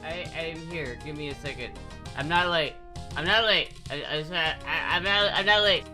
I'm here. Give me a second. I'm not late. I'm not late. I'm not late.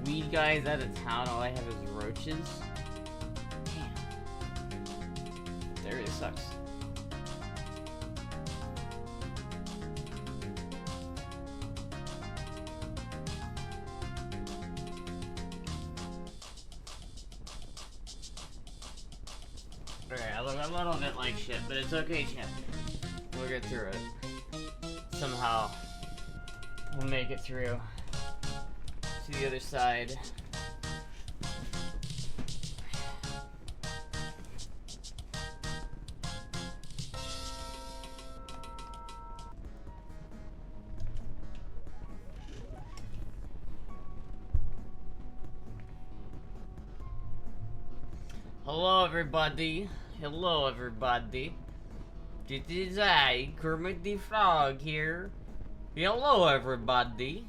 Weed guys out of town, all I have is roaches. Damn. That really sucks. Okay, I look a little bit like shit, but it's okay, champ. We'll get through it. Somehow. We'll make it through. To the other side. Hello everybody. Hello everybody. This is I, Kermit the Frog here. Hello everybody.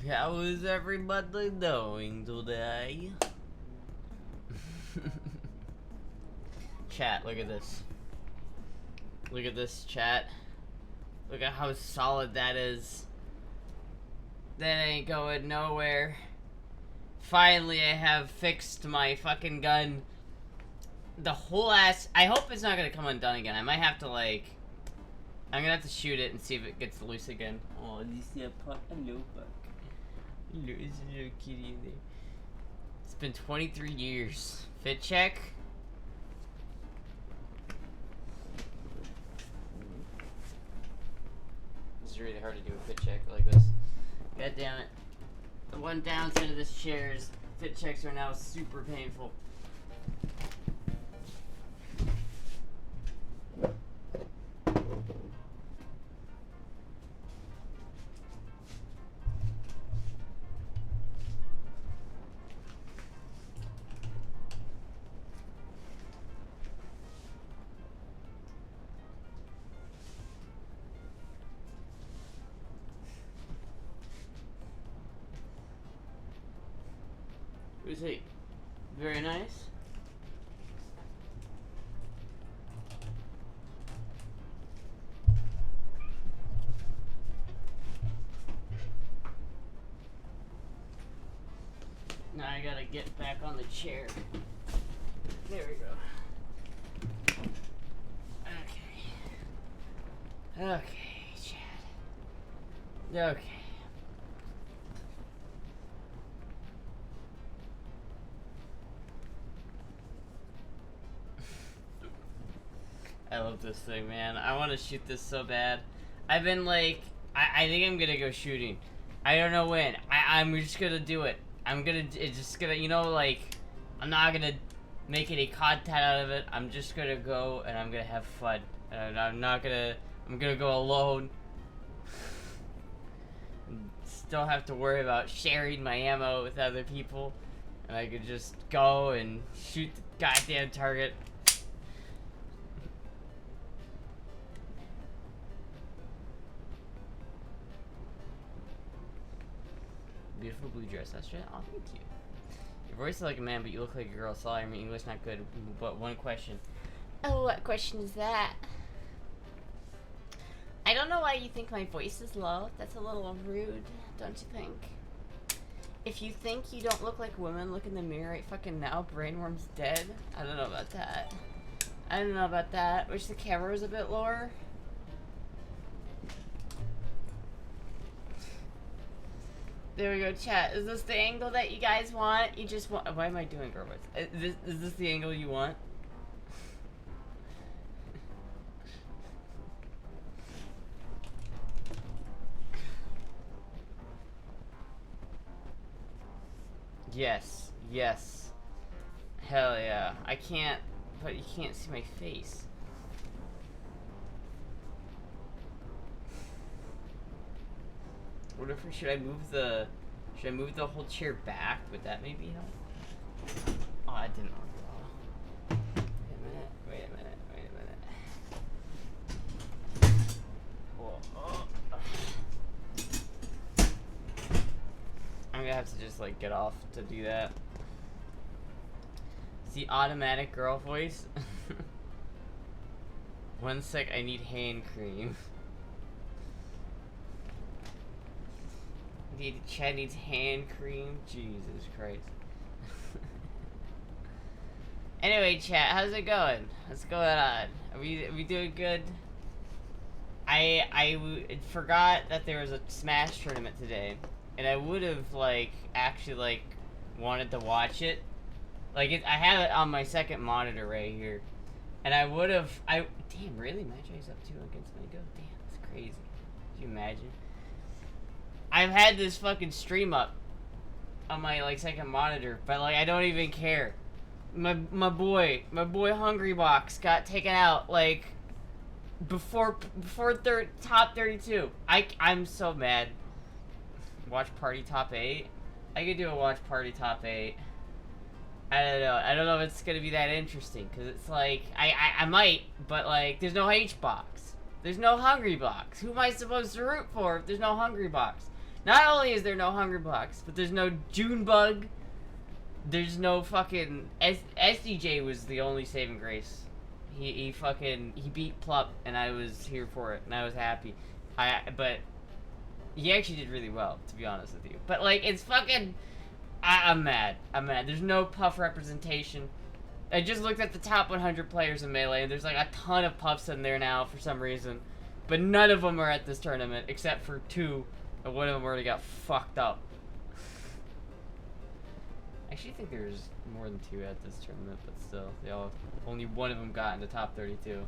How is everybody doing today? Chat, look at this. Look at this, chat. Look at how solid that is. That ain't going nowhere. Finally, I have fixed my fucking gun. The whole ass... I hope it's not gonna come undone again. I might have to, like... I'm gonna have to shoot it and see if it gets loose again. Oh, you see a puck? Hello, puck. Hello, is a little kitty in there. It's been 23 years. Fit check? It's really hard to do a fit check like this. God damn it. The one downside of this chair is fit checks are now super painful. Who's he? Very nice. Now I gotta get back on the chair. There we go. Okay. Okay, Chad. Okay. I love this thing, man. I want to shoot this so bad. I've been like, I think I'm gonna go shooting. I don't know when. I'm just gonna do it. It's just gonna, you know, like, I'm not gonna make any content out of it. I'm just gonna go and I'm gonna have fun. And I'm gonna go alone. Still have to worry about sharing my ammo with other people. And I could just go and shoot the goddamn target. Beautiful blue dress, Astra. Oh, thank you. Your voice is like a man, but you look like a girl. Sorry, my English not good. But one question. Oh, what question is that? I don't know why you think my voice is low. That's a little rude, don't you think? If you think you don't look like women, look in the mirror right fucking now. Brainworm's dead. I don't know about that. I don't know about that. Wish the camera was a bit lower. There we go, chat. Is this the angle that you guys want? You just want. Why am I doing robots? Is this the angle you want? Yes, yes. Hell yeah. I can't, but you can't see my face. What if, should I move the whole chair back? Would that maybe help? Oh, I didn't want to. Wait a minute. Whoa. Oh. I'm gonna have to just like get off to do that. It's the automatic girl voice. 1 sec, I need hand cream. Chad needs hand cream. Jesus Christ. Anyway, chat, how's it going? What's going on? Are we doing good? I forgot that there was a Smash tournament today, and I would have like actually like wanted to watch it. Like I have it on my second monitor right here, and I would have. Damn, really? Magi's up 2 against my go. Damn, that's crazy. Could you imagine? I've had this fucking stream up on my like second monitor, but like I don't even care. My boy Hungry Box got taken out like before top 32. I'm so mad. Watch party top 8. I could do a watch party top 8. I don't know if it's gonna be that interesting because it's like I might, but like there's no H box. There's no Hungry Box. Who am I supposed to root for if there's no Hungry Box? Not only is there no Hungry Box, but there's no Junebug. There's no fucking SDJ was the only saving grace. He beat Plup, and I was here for it, and I was happy. But he actually did really well, to be honest with you. But like it's fucking, I'm mad. There's no Puff representation. I just looked at the top 100 players in Melee, and there's like a ton of Puffs in there now for some reason, but none of them are at this tournament except for 2. And one of them already got fucked up. I actually think there's more than 2 at this tournament, but still, only one of them got in the top 32,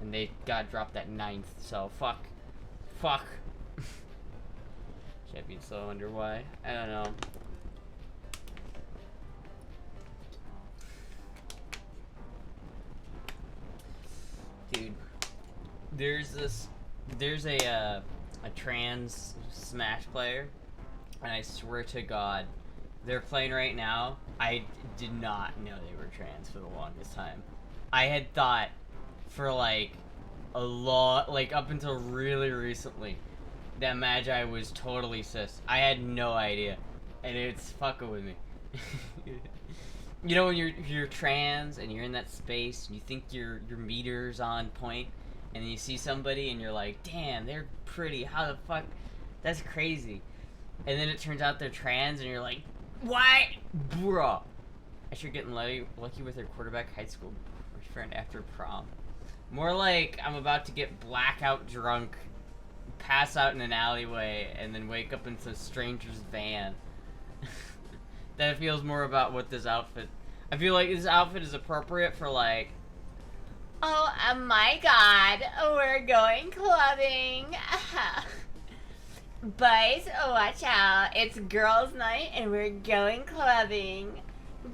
and they got dropped at 9th. So fuck. Champion so under why? I don't know. Dude, there's a trans Smash player, and I swear to God, they're playing right now. I did not know they were trans for the longest time. I had thought for like a lot, like up until really recently, that Magi was totally cis. I had no idea, and it's fucking with me. You know when you're trans and you're in that space and you think your meter's on point, and then you see somebody and you're like, damn, they're pretty. How the fuck? That's crazy. And then it turns out they're trans, and you're like, what? Bruh. I should get lucky with her quarterback high school friend after prom. More like I'm about to get blackout drunk, pass out in an alleyway, and then wake up in some stranger's van. That feels more about what this outfit... I feel like this outfit is appropriate for like... Oh my god, we're going clubbing. Boys, watch out. It's girls' night and we're going clubbing.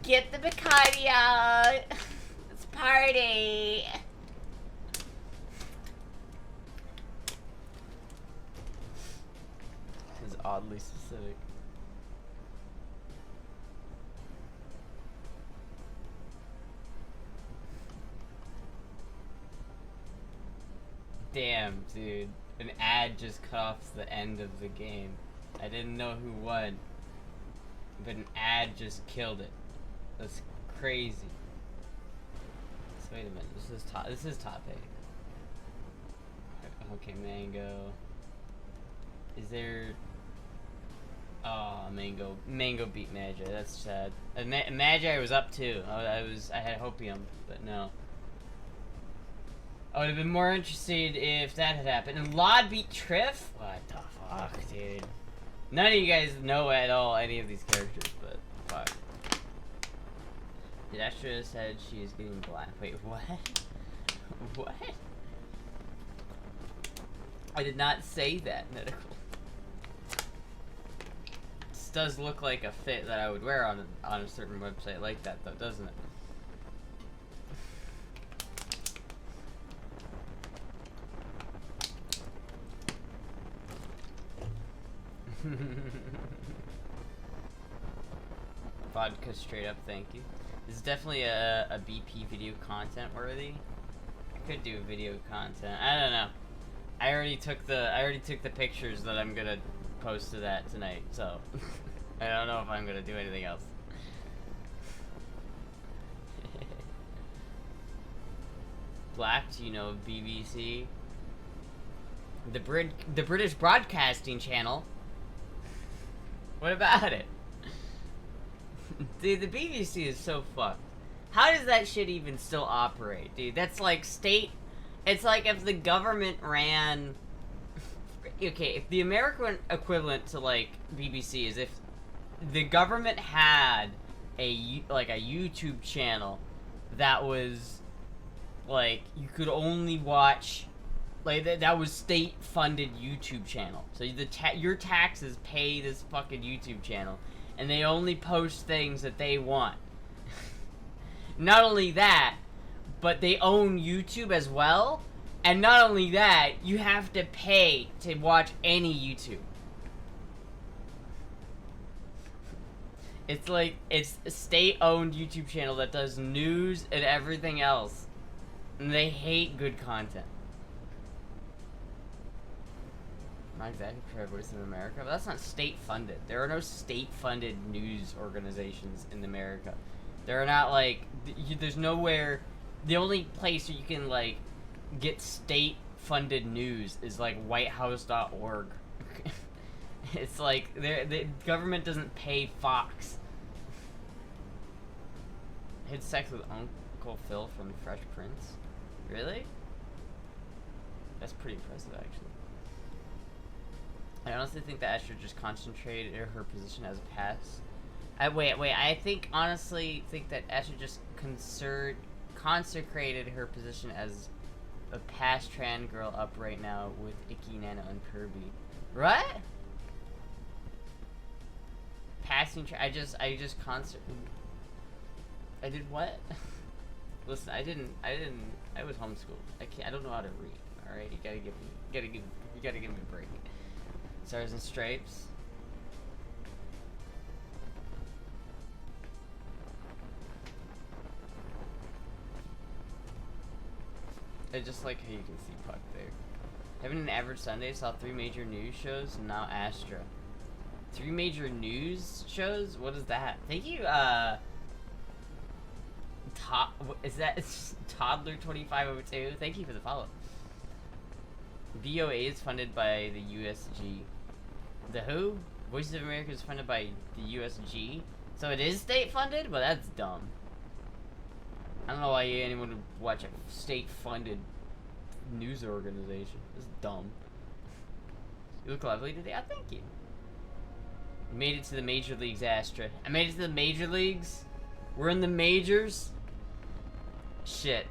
Get the Bacardi out. Let's party. This is oddly specific. Damn, dude. An ad just cut off the end of the game. I didn't know who won, but an ad just killed it. That's crazy. So wait a minute. This is top 8. Okay, Mango. Is there... Oh, Mango beat Magi. That's sad. Magi was up too. I had Hopium, but no. I would have been more interested if that had happened. And Lod beat Triff? What the fuck, dude? None of you guys know at all any of these characters, but fuck. Did Astra said she is getting black? Wait, what? What? I did not say that, Medical. This does look like a fit that I would wear on a certain website like that, though, doesn't it? Vodka straight up, thank you. This is definitely a BP video content worthy. I could do video content. I don't know. I already took the pictures that I'm gonna post to that tonight, so I don't know if I'm gonna do anything else. Black, do you know BBC? The British Broadcasting Channel. What about it? Dude, the BBC is so fucked. How does that shit even still operate, dude? That's like state... It's like if the government ran... Okay, if the American equivalent to, like, BBC is if the government had a YouTube channel that was, like, you could only watch... Like, that was state-funded YouTube channel. So your taxes pay this fucking YouTube channel. And they only post things that they want. Not only that, but they own YouTube as well. And not only that, you have to pay to watch any YouTube. It's like, it's a state-owned YouTube channel that does news and everything else. And they hate good content. Not exactly correct voice in America, but that's not state-funded. There are no state-funded news organizations in America. There are not, like, there's nowhere, the only place where you can, like, get state-funded news is, like, whitehouse.org. It's like, the government doesn't pay Fox. I had sex with Uncle Phil from Fresh Prince. Really? That's pretty impressive, actually. I honestly think that Astra just concentrated her position as a pass. I honestly think that Astra just consecrated her position as a past trans girl up right now with Icky, Nana, and Kirby. What? Passing I did what? Listen, I was homeschooled. I don't know how to read. Alright, you gotta give me a break. Stars and Stripes. I just like how you can see Puck there. Having an average Sunday, saw 3 major news shows, and now Astra. 3 major news shows? What is that? Thank you, is that Toddler2502? Thank you for the follow. VOA is funded by the USG. The who? Voices of America is funded by the USG. So it is state funded? But that's dumb. I don't know why anyone would watch a state funded news organization. It's dumb. You look lovely today. Oh, thank you. You made it to the major leagues, Astra. I made it to the major leagues? We're in the majors? Shit.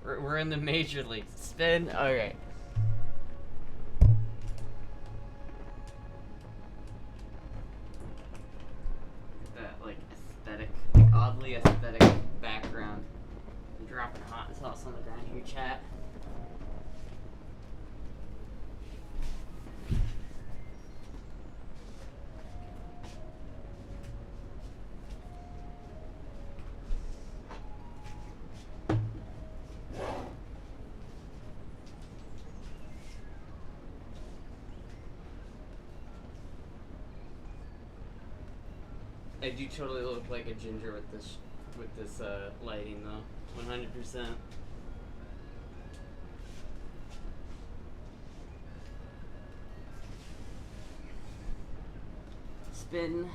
We're in the major leagues. Spin? Okay. That, like, aesthetic, like, oddly aesthetic background. I'm dropping hot sauce on the ground here, chat. I do totally look like a ginger with this lighting though, 100%. spin.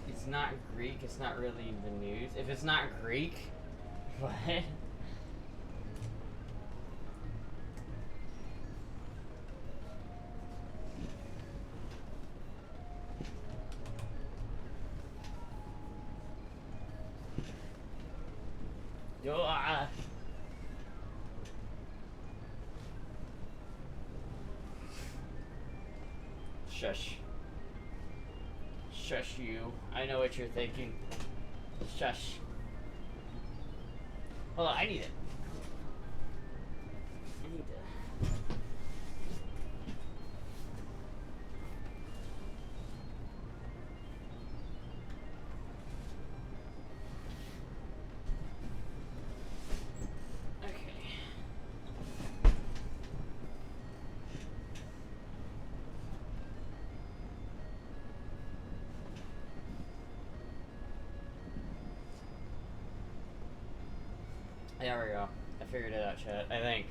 It's not Greek, it's not really the news. If it's not Greek, what? Yo, Shush. Shush you. I know what you're thinking. Shush. Hold on, I need it. I need to... There we go. I figured it out, chat. I think.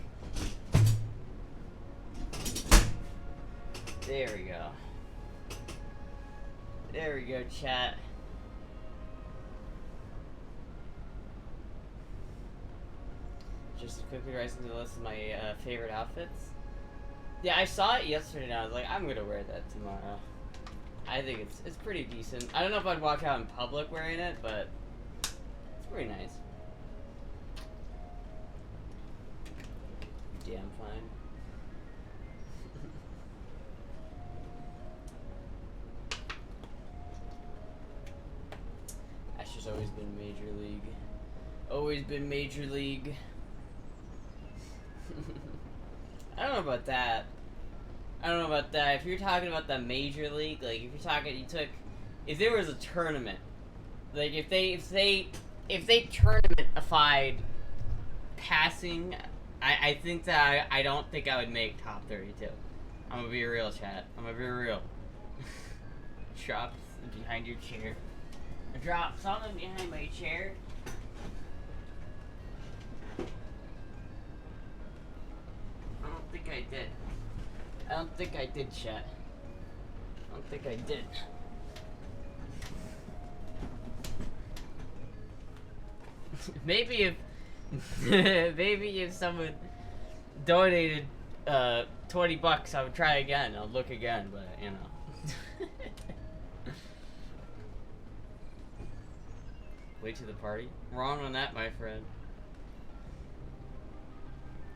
There we go. There we go, chat. Just quickly rising to the list of my favorite outfits. Yeah, I saw it yesterday and I was like, I'm gonna wear that tomorrow. I think it's pretty decent. I don't know if I'd walk out in public wearing it, but it's pretty nice. Damn fine. Astra's always been Major League. Always been Major League. I don't know about that. I don't know about that. If you're talking about the Major League, like if you're talking, if there was a tournament, like if they tournamentified passing. I think that I don't think I would make top 32. I'm gonna be real, chat. I'm gonna be real. Drop behind your chair. Drop something behind my chair. I don't think I did. I don't think I did, chat. I don't think I did. Maybe if someone donated $20, I would try again. I'll look again, but you know. Wait to the party? Wrong on that, my friend.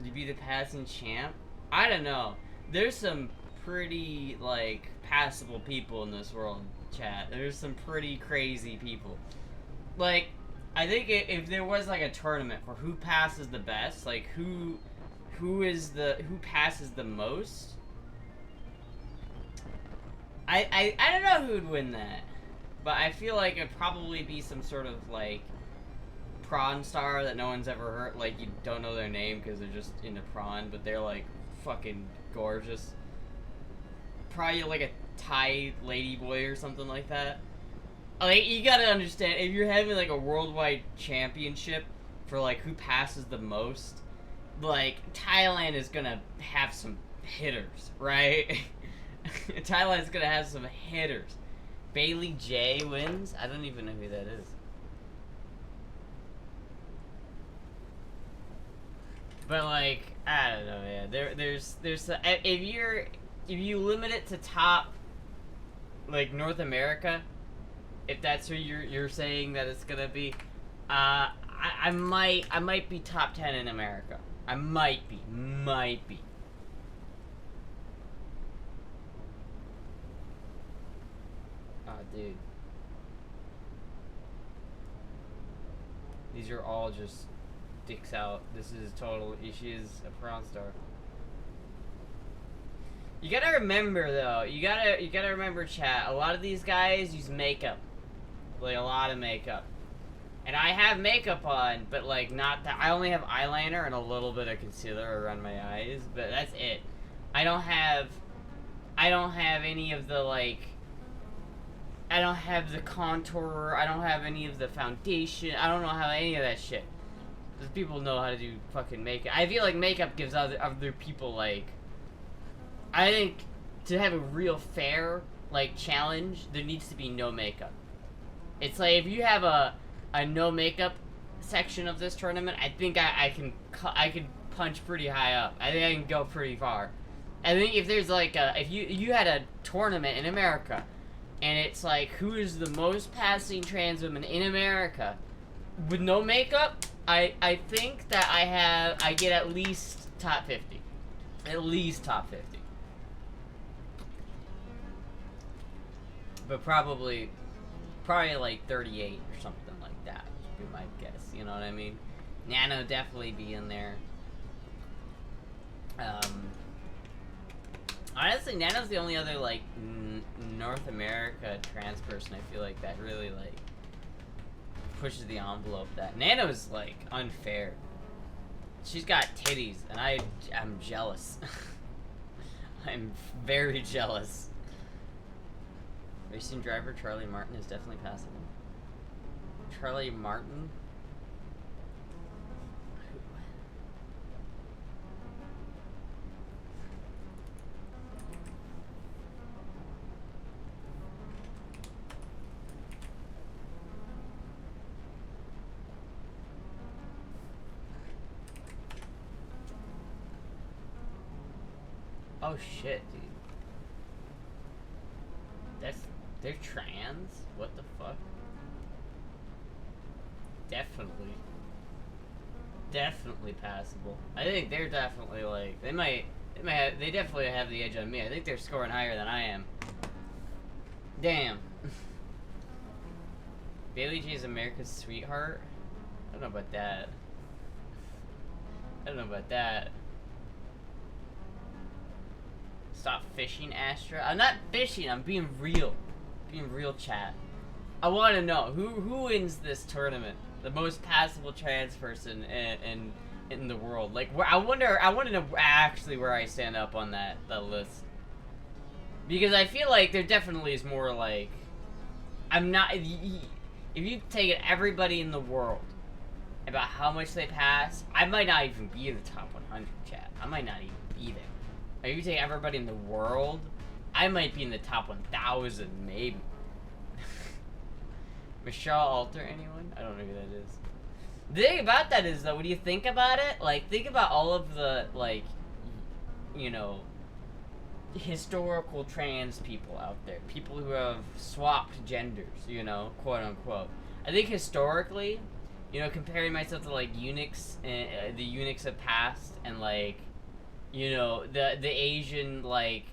You be the passing champ? I don't know. There's some pretty like passable people in this world, chat. There's some pretty crazy people. Like, I think if there was like a tournament for who passes the best, like who passes the most, I don't know who'd win that, but I feel like it'd probably be some sort of like prawn star that no one's ever heard. Like you don't know their name because they're just into prawn, but they're like fucking gorgeous. Probably like a Thai ladyboy or something like that. Like, you gotta understand, if you're having, like, a worldwide championship for, like, who passes the most, like, Thailand is gonna have some hitters, right? Thailand's gonna have some hitters. Bailey J wins? I don't even know who that is. But, like, I don't know, yeah. There's if you limit it to top, like, North America, if that's who you're saying that it's gonna be, I might be top 10 in America. I might be. Oh, dude. These are all just dicks out. This is total. She is a prawn star. You gotta remember though. You gotta remember, chat. A lot of these guys use makeup. Like, a lot of makeup. And I have makeup on, but, like, not that. I only have eyeliner and a little bit of concealer around my eyes, but that's it. I don't have any of the, like, I don't have the contour. I don't have any of the foundation. I don't know how any of that shit. Because people know how to do fucking makeup. I feel like makeup gives other people, like... I think to have a real fair, like, challenge, there needs to be no makeup. It's like, if you have a no makeup section of this tournament, I think I can punch pretty high up. I think I can go pretty far. I think if there's like if you had a tournament in America, and it's like, who is the most passing trans woman in America with no makeup, I think that I get at least top 50. At least top 50. But probably like 38 or something like that would be my guess, you know what I mean? Nano definitely be in there. Honestly, Nano's the only other, like, North America trans person I feel like that really, like, pushes the envelope. That Nano's, like, unfair. She's got titties, and I'm jealous. I'm very jealous. Racing driver Charlie Martin is definitely passable. Charlie Martin? Oh shit, dude. They're trans? What the fuck? Definitely passable. I think they're definitely like, they definitely have the edge on me. I think they're scoring higher than I am. Damn. Bailey J is America's sweetheart? I don't know about that. Stop fishing, Astra. I'm not fishing, I'm being real. Chat. I want to know, who wins this tournament? The most passable trans person in the world. Like, I want to know actually where I stand up on that list. Because I feel like there definitely is more, like... if you take everybody in the world about how much they pass, I might not even be in the top 100, chat. I might not even be there. If you take everybody in the world, I might be in the top 1,000, maybe. Michelle Alter, anyone? I don't know who that is. The thing about that is, though, when you think about it, like, think about all of the, like, you know, historical trans people out there. People who have swapped genders, you know, quote unquote. I think historically, you know, comparing myself to, like, eunuchs, the eunuchs of past, and, like, you know, the Asian, like,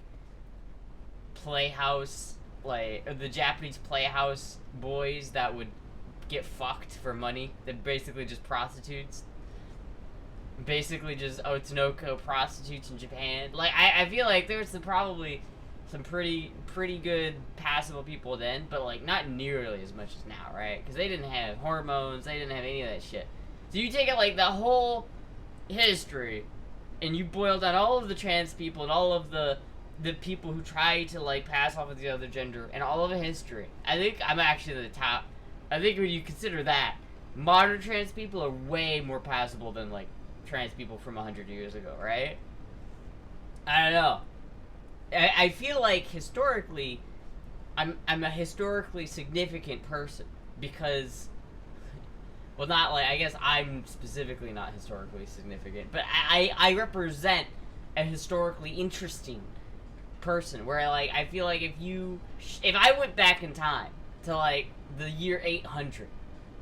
playhouse, like, or the Japanese playhouse boys that would get fucked for money. They're basically just prostitutes. Basically just Otsunoko prostitutes in Japan. Like, I feel like there's probably some pretty good passable people then, but, like, not nearly as much as now, right? Because they didn't have hormones, they didn't have any of that shit. So you take it, like, the whole history, and you boil down all of the trans people and all of the people who try to, like, pass off as the other gender and all of the history. I think I'm actually the top. I think when you consider that, modern trans people are way more passable than, like, trans people from 100 years ago, right? I don't know. I feel like historically, I'm a historically significant person because, well, not like, I guess I'm specifically not historically significant, but I represent a historically interesting person where, like, I feel like if I went back in time to, like, the year 800,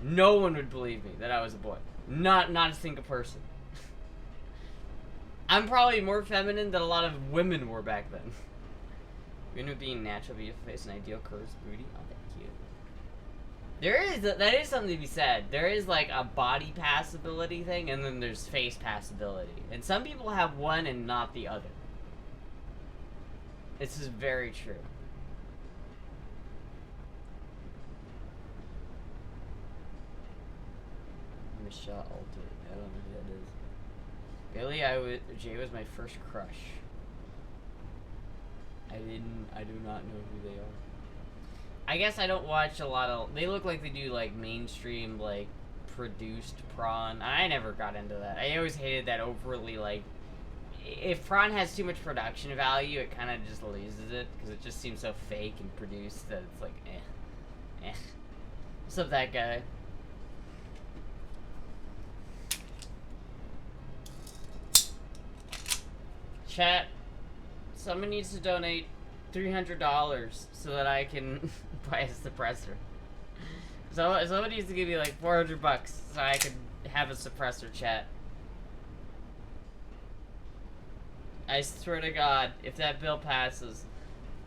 no one would believe me that I was a boy. Not a single person. I'm probably more feminine than a lot of women were back then. You're being natural, but you face an ideal curves booty. Oh, thank you. That is something to be said. There is, like, a body passability thing, and then there's face passability. And some people have one and not the other. This is very true. Michelle Alter. I don't know who that is. Billy, Jay was my first crush. I do not know who they are. I guess I don't watch a lot of. They look like they do like mainstream like produced prawn. I never got into that. I always hated that overly like. If prawn has too much production value, it kind of just loses it because it just seems so fake and produced that it's like eh. What's up, that guy? Chat. Someone needs to donate $300 so that I can buy a suppressor. So someone needs to give me like $400 so I can have a suppressor, chat. I swear to God, if that bill passes,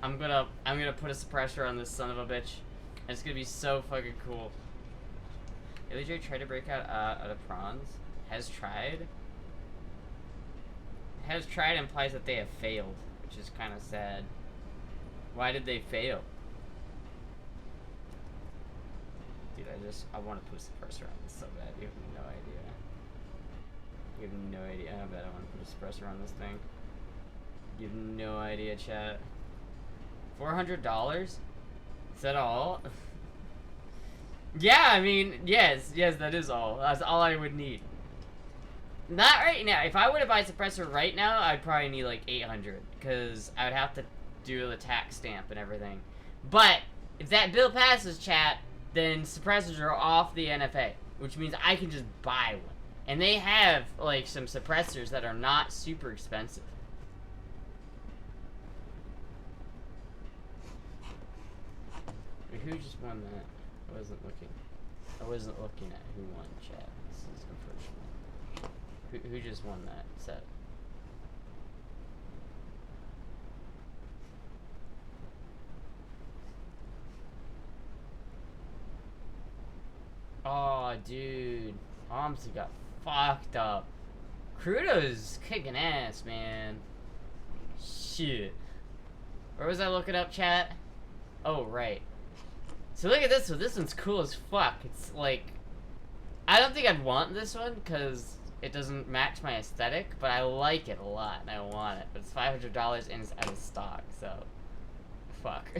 I'm gonna put a suppressor on this son of a bitch. And it's gonna be so fucking cool. LJ tried to break out of prawns. Has tried. Has tried implies that they have failed, which is kind of sad. Why did they fail? Dude, I want to put a suppressor on this so bad. You have no idea. You have no idea how bad I want to put a suppressor on this thing. You have no idea, chat. $400? Is that all? Yeah, I mean, yes, that is all. That's all I would need. Not right now. If I were to buy a suppressor right now, I'd probably need like 800 because I would have to do the tax stamp and everything. But if that bill passes, chat, then suppressors are off the NFA, which means I can just buy one. And they have like some suppressors that are not super expensive. Wait, who just won that? I wasn't looking at who won, chat. This is unfortunate. Who just won that set? Oh, dude. Omsi got fucked up. Crudo's kicking ass, man. Shit. Where was I looking up, chat? Oh, right. So look at this one. This one's cool as fuck. It's like... I don't think I'd want this one, because it doesn't match my aesthetic, but I like it a lot, and I want it. But it's $500 and it's out of stock, so... Fuck.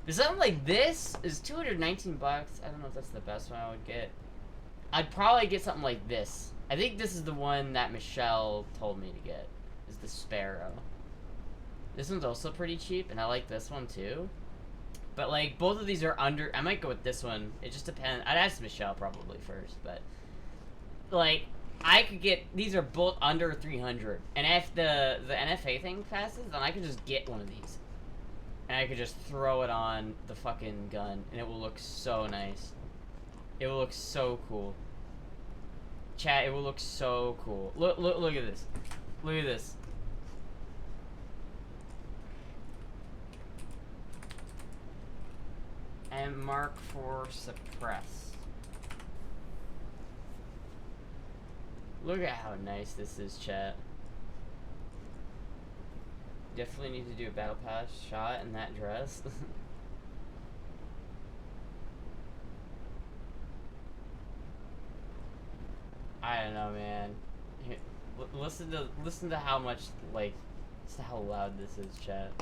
There's something like this is 219 bucks. I don't know if that's the best one I would get. I'd probably get something like this. I think this is the one that Michelle told me to get. Is the Sparrow. This one's also pretty cheap, and I like this one too. But like both of these are under. I might go with this one. It just depends. I'd ask Michelle probably first, but like I could get these are both under 300, and if the NFA thing passes, then I could just get one of these. And I could just throw it on the fucking gun, and it will look so nice. It will look so cool. Chat, it will look so cool. Look at this. Look at this. And mark for suppress. Look at how nice this is, chat. Definitely need to do a battle pass shot in that dress. I don't know, man. Here, listen to how much like, listen to how loud this is, chat.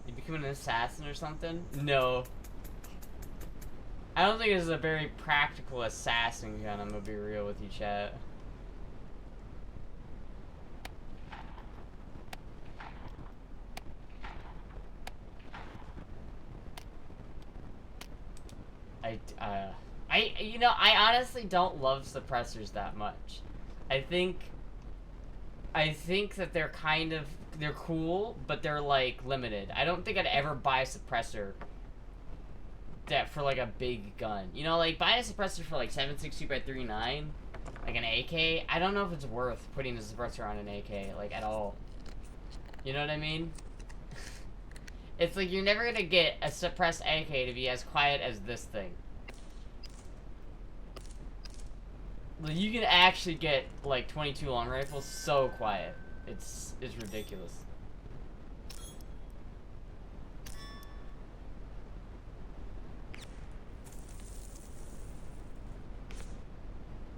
You become an assassin or something? No. I don't think this is a very practical assassin gun. I'm gonna be real with you, chat. I honestly don't love suppressors that much. I think that they're cool, but they're like limited. I don't think I'd ever buy a suppressor that for like a big gun. You know, like buying a suppressor for like 7.62x39, like an AK. I don't know if it's worth putting a suppressor on an AK like at all. You know what I mean? It's like you're never gonna get a suppressed AK to be as quiet as this thing. Like, you can actually get like 22 long rifles so quiet. It's ridiculous.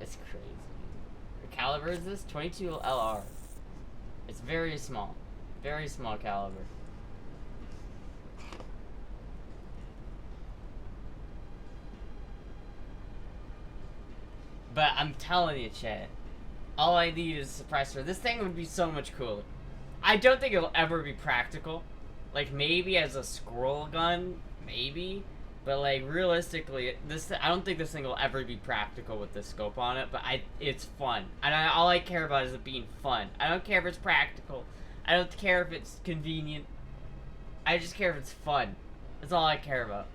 It's crazy. What caliber is this? 22 LR. It's very small. Very small caliber. But I'm telling you, Chad, all I need is a suppressor. This thing would be so much cooler. I don't think it'll ever be practical. Like, maybe as a scroll gun, maybe. But, like, realistically, I don't think this thing will ever be practical with this scope on it, but it's fun. And all I care about is it being fun. I don't care if it's practical. I don't care if it's convenient. I just care if it's fun. That's all I care about.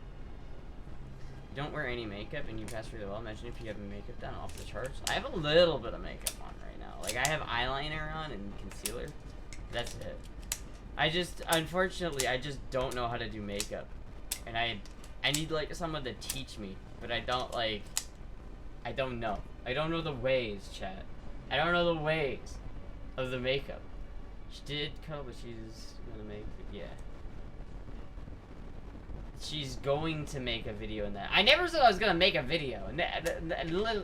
You don't wear any makeup and you pass really well. Imagine if you have makeup done off the charts. I have a little bit of makeup on right now. Like, I have eyeliner on and concealer. That's it. Unfortunately, I just don't know how to do makeup. And I need, like, someone to teach me. But I don't know. I don't know the ways, chat. I don't know the ways of the makeup. She did cut, but she's gonna make, yeah. She's going to make a video in that. I never said I was gonna make a video.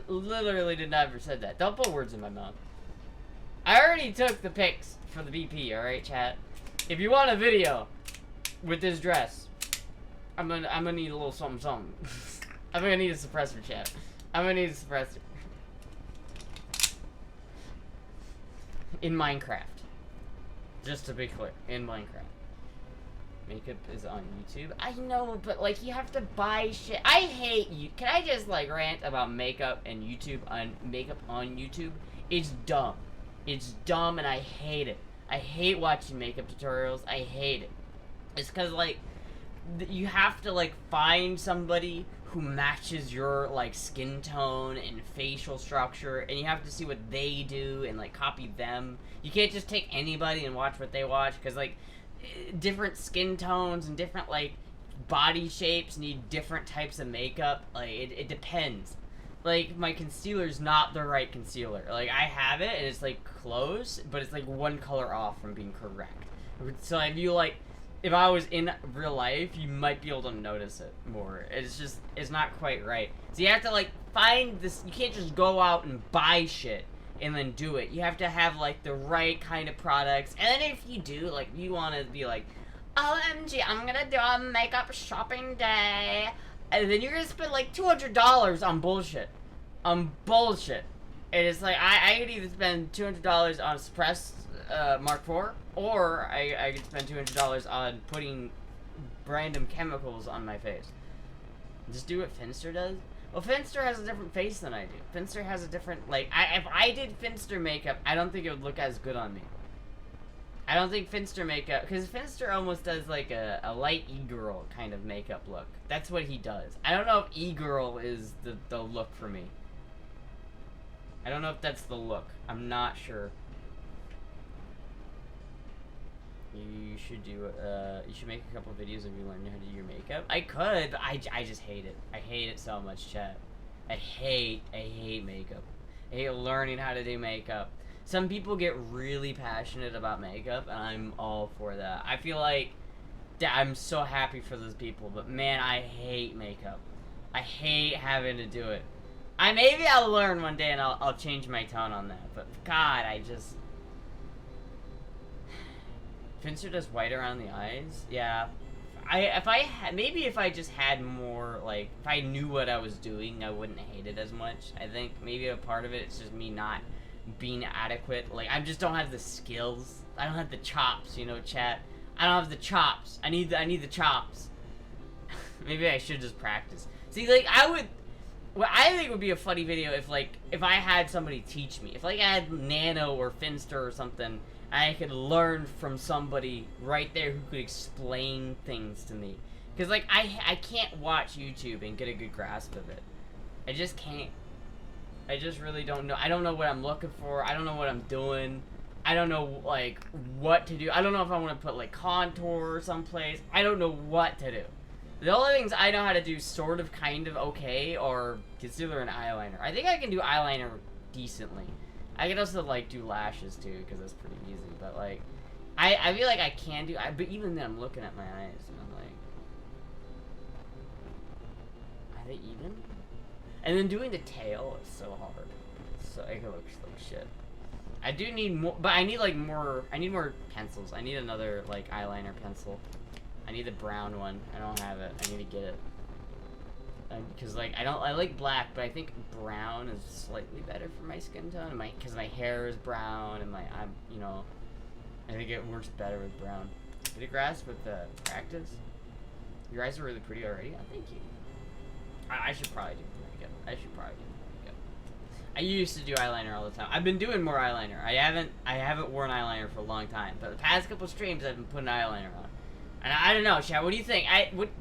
Literally did not ever said that. Don't put words in my mouth. I already took the pics for the BP, alright, chat? If you want a video with this dress, I'm gonna need a little something something. I'm gonna need a suppressor, chat. I'm gonna need a suppressor. In Minecraft. Just to be clear, in Minecraft. Makeup is on YouTube. I know, but, like, you have to buy shit. I hate you. Can I just, like, rant about makeup and YouTube makeup on YouTube? It's dumb. It's dumb and I hate it. I hate watching makeup tutorials. I hate it. It's because, like, you have to, like, find somebody who matches your, like, skin tone and facial structure, and you have to see what they do and, like, copy them. You can't just take anybody and watch what they watch, because, like, different skin tones and different, like, body shapes need different types of makeup. Like, it depends. Like, my concealer's not the right concealer. Like, I have it, and it's, like, close, but it's, like, one color off from being correct. So if you, like, if I was in real life, you might be able to notice it more. It's just, it's not quite right. So you have to, like, find this, you can't just go out and buy shit and then do it. You have to have, like, the right kind of products. And then if you do, like, you want to be like, OMG, I'm gonna do a makeup shopping day. And then you're gonna spend, like, $200 on bullshit. On bullshit. And it's like, I could either spend $200 on a suppressed Mark IV, or I could spend $200 on putting random chemicals on my face. Just do what Finster does. Well, Finster has a different face than I do. Finster has a different, like, if I did Finster makeup, I don't think it would look as good on me. I don't think Finster makeup, because Finster almost does, like, a light e-girl kind of makeup look. That's what he does. I don't know if e-girl is the look for me. I don't know if that's the look. I'm not sure. You should do, you should make a couple videos of you learning how to do your makeup. I could, but I just hate it. I hate it so much, chat. I hate makeup. I hate learning how to do makeup. Some people get really passionate about makeup, and I'm all for that. I feel like I'm so happy for those people, but man, I hate makeup. I hate having to do it. Maybe I'll learn one day and I'll change my tone on that, but God, I just... Finster does white around the eyes? Yeah. Maybe if I just had more, like, if I knew what I was doing, I wouldn't hate it as much. I think maybe a part of it is just me not being adequate. Like, I just don't have the skills. I don't have the chops, you know, chat. I don't have the chops. I need the chops. Maybe I should just practice. See, like, what I think would be a funny video if I had somebody teach me. If, like, I had Nano or Finster or something, I could learn from somebody right there who could explain things to me. Because, like, I can't watch YouTube and get a good grasp of it. I just can't. I just really don't know. I don't know what I'm looking for. I don't know what I'm doing. I don't know, like, what to do. I don't know if I want to put, like, contour someplace. I don't know what to do. The only things I know how to do sort of kind of okay are concealer and eyeliner. I think I can do eyeliner decently. I can also, like, do lashes, too, because that's pretty easy. But, like, I feel like I can do... but even then, I'm looking at my eyes, and I'm like... Are they even? And then doing the tail is so hard. So, I can look shit. I do need more, but I need like more. I need more pencils. I need another like eyeliner pencil. I need the brown one. I don't have it. I need to get it. Because like I like black, but I think brown is slightly better for my skin tone. And because my hair is brown and you know, I think it works better with brown. Did it grasp with the practice? Your eyes are really pretty already. Oh, thank you. I should probably do makeup. I should probably do makeup. I used to do eyeliner all the time. I've been doing more eyeliner. I haven't worn eyeliner for a long time, but the past couple streams I've been putting eyeliner on. And I don't know, chat. What do you think?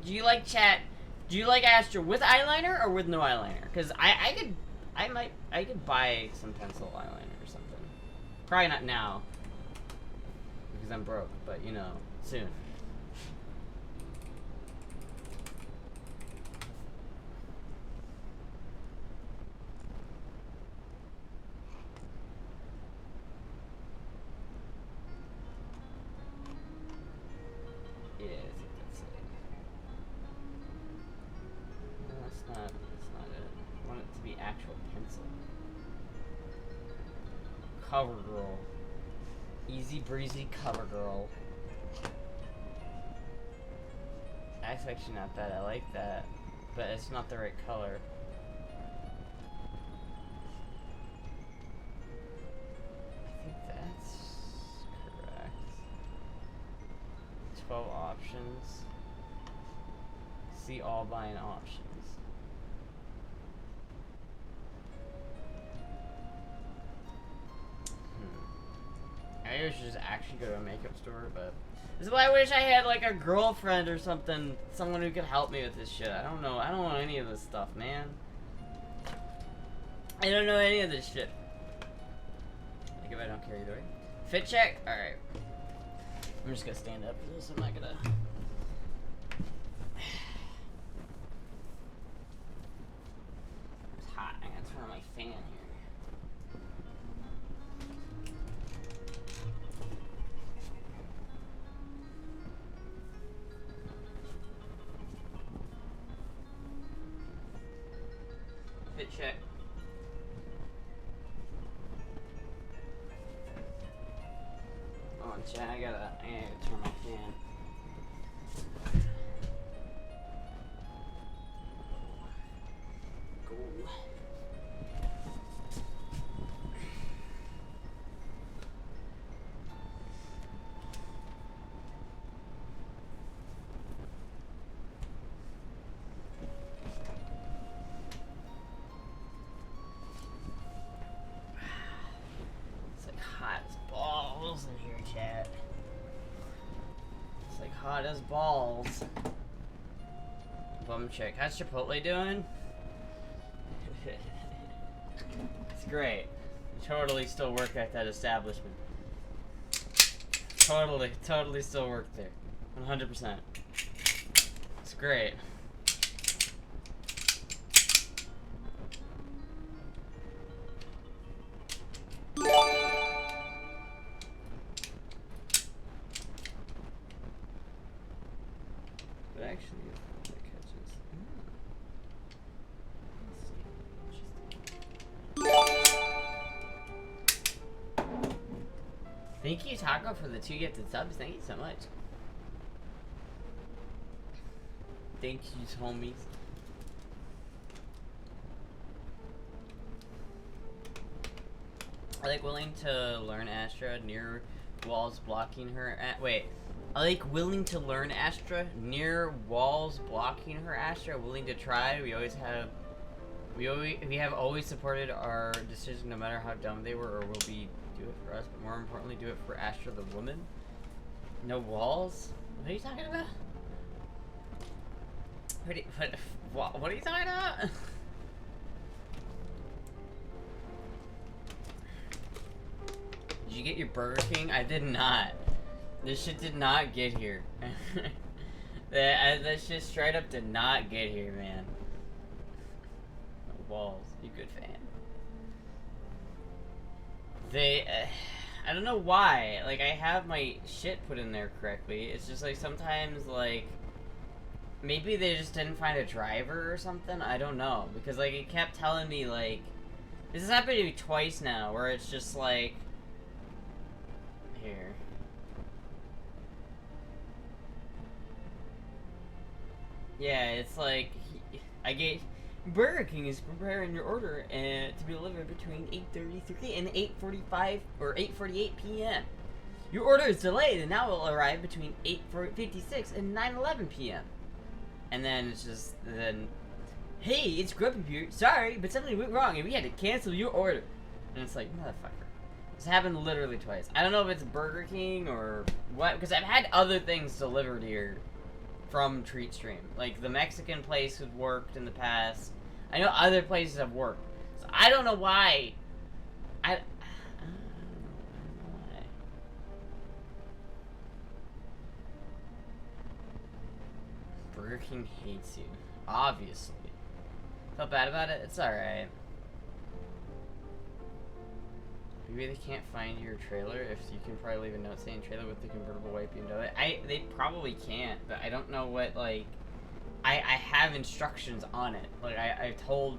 Do you like chat? Do you like Astra with eyeliner or with no eyeliner? Cause I could buy some pencil eyeliner or something. Probably not now, because I'm broke. But you know, soon. Yeah, I think that's it. No, that's not it. I want it to be actual pencil. Cover girl. Easy breezy cover girl. That's actually not bad. I like that. But it's not the right color. I think that's correct. 12 options. See all buying options. I should just actually go to a makeup store, but this is why I wish I had like a girlfriend or something, someone who could help me with this shit. I don't know. I don't want any of this stuff, man. I don't know any of this shit. Like if I don't care either way. Fit check? Alright. I'm just gonna stand up for this. I'm not gonna. It's hot. I gotta turn on my fan here. Fit check. Hold on, chat. I gotta turn my fan. Cool. In here, chat. It's like hot as balls. Bum check. How's Chipotle doing? It's great. Totally still work at that establishment. Totally still work there. 100%. It's great. Thank you, Taco, for the 2 gifted subs. Thank you so much. Thank you, homies. I like willing to learn Astra near walls blocking her. I like willing to learn Astra near walls blocking her Astra. Willing to try. We have always supported our decision, no matter how dumb they were, or will be. Do it for us, but more importantly, do it for Astra the woman. No walls? What are you talking about? What are you talking about? Did you get your Burger King? I did not. This shit did not get here. That shit straight up did not get here, man. No walls. You good fan. I don't know why, like, I have my shit put in there correctly. It's just, like, sometimes, like, maybe they just didn't find a driver or something. I don't know, because, like, it kept telling me, like, this has happened to me twice now, where it's just, like, here. Yeah, it's like Burger King is preparing your order to be delivered between 8:33 and 8:45 or 8:48 p.m. Your order is delayed and now will arrive between 8:56 and 9:11 p.m. And then it's just hey, it's Grumpy Beard. Sorry, but something went wrong and we had to cancel your order. And it's like, motherfucker. This happened literally twice. I don't know if it's Burger King or what, because I've had other things delivered here from TreatStream. Like, the Mexican place has worked in the past. I know other places have worked. So I don't know why. I don't know why. Burger King hates you. Obviously. Felt bad about it? It's alright. Maybe they can't find your trailer. If you can probably leave a note saying trailer with the convertible wipe window. They probably can't, but I don't know what, like, I have instructions on it. Like, I tell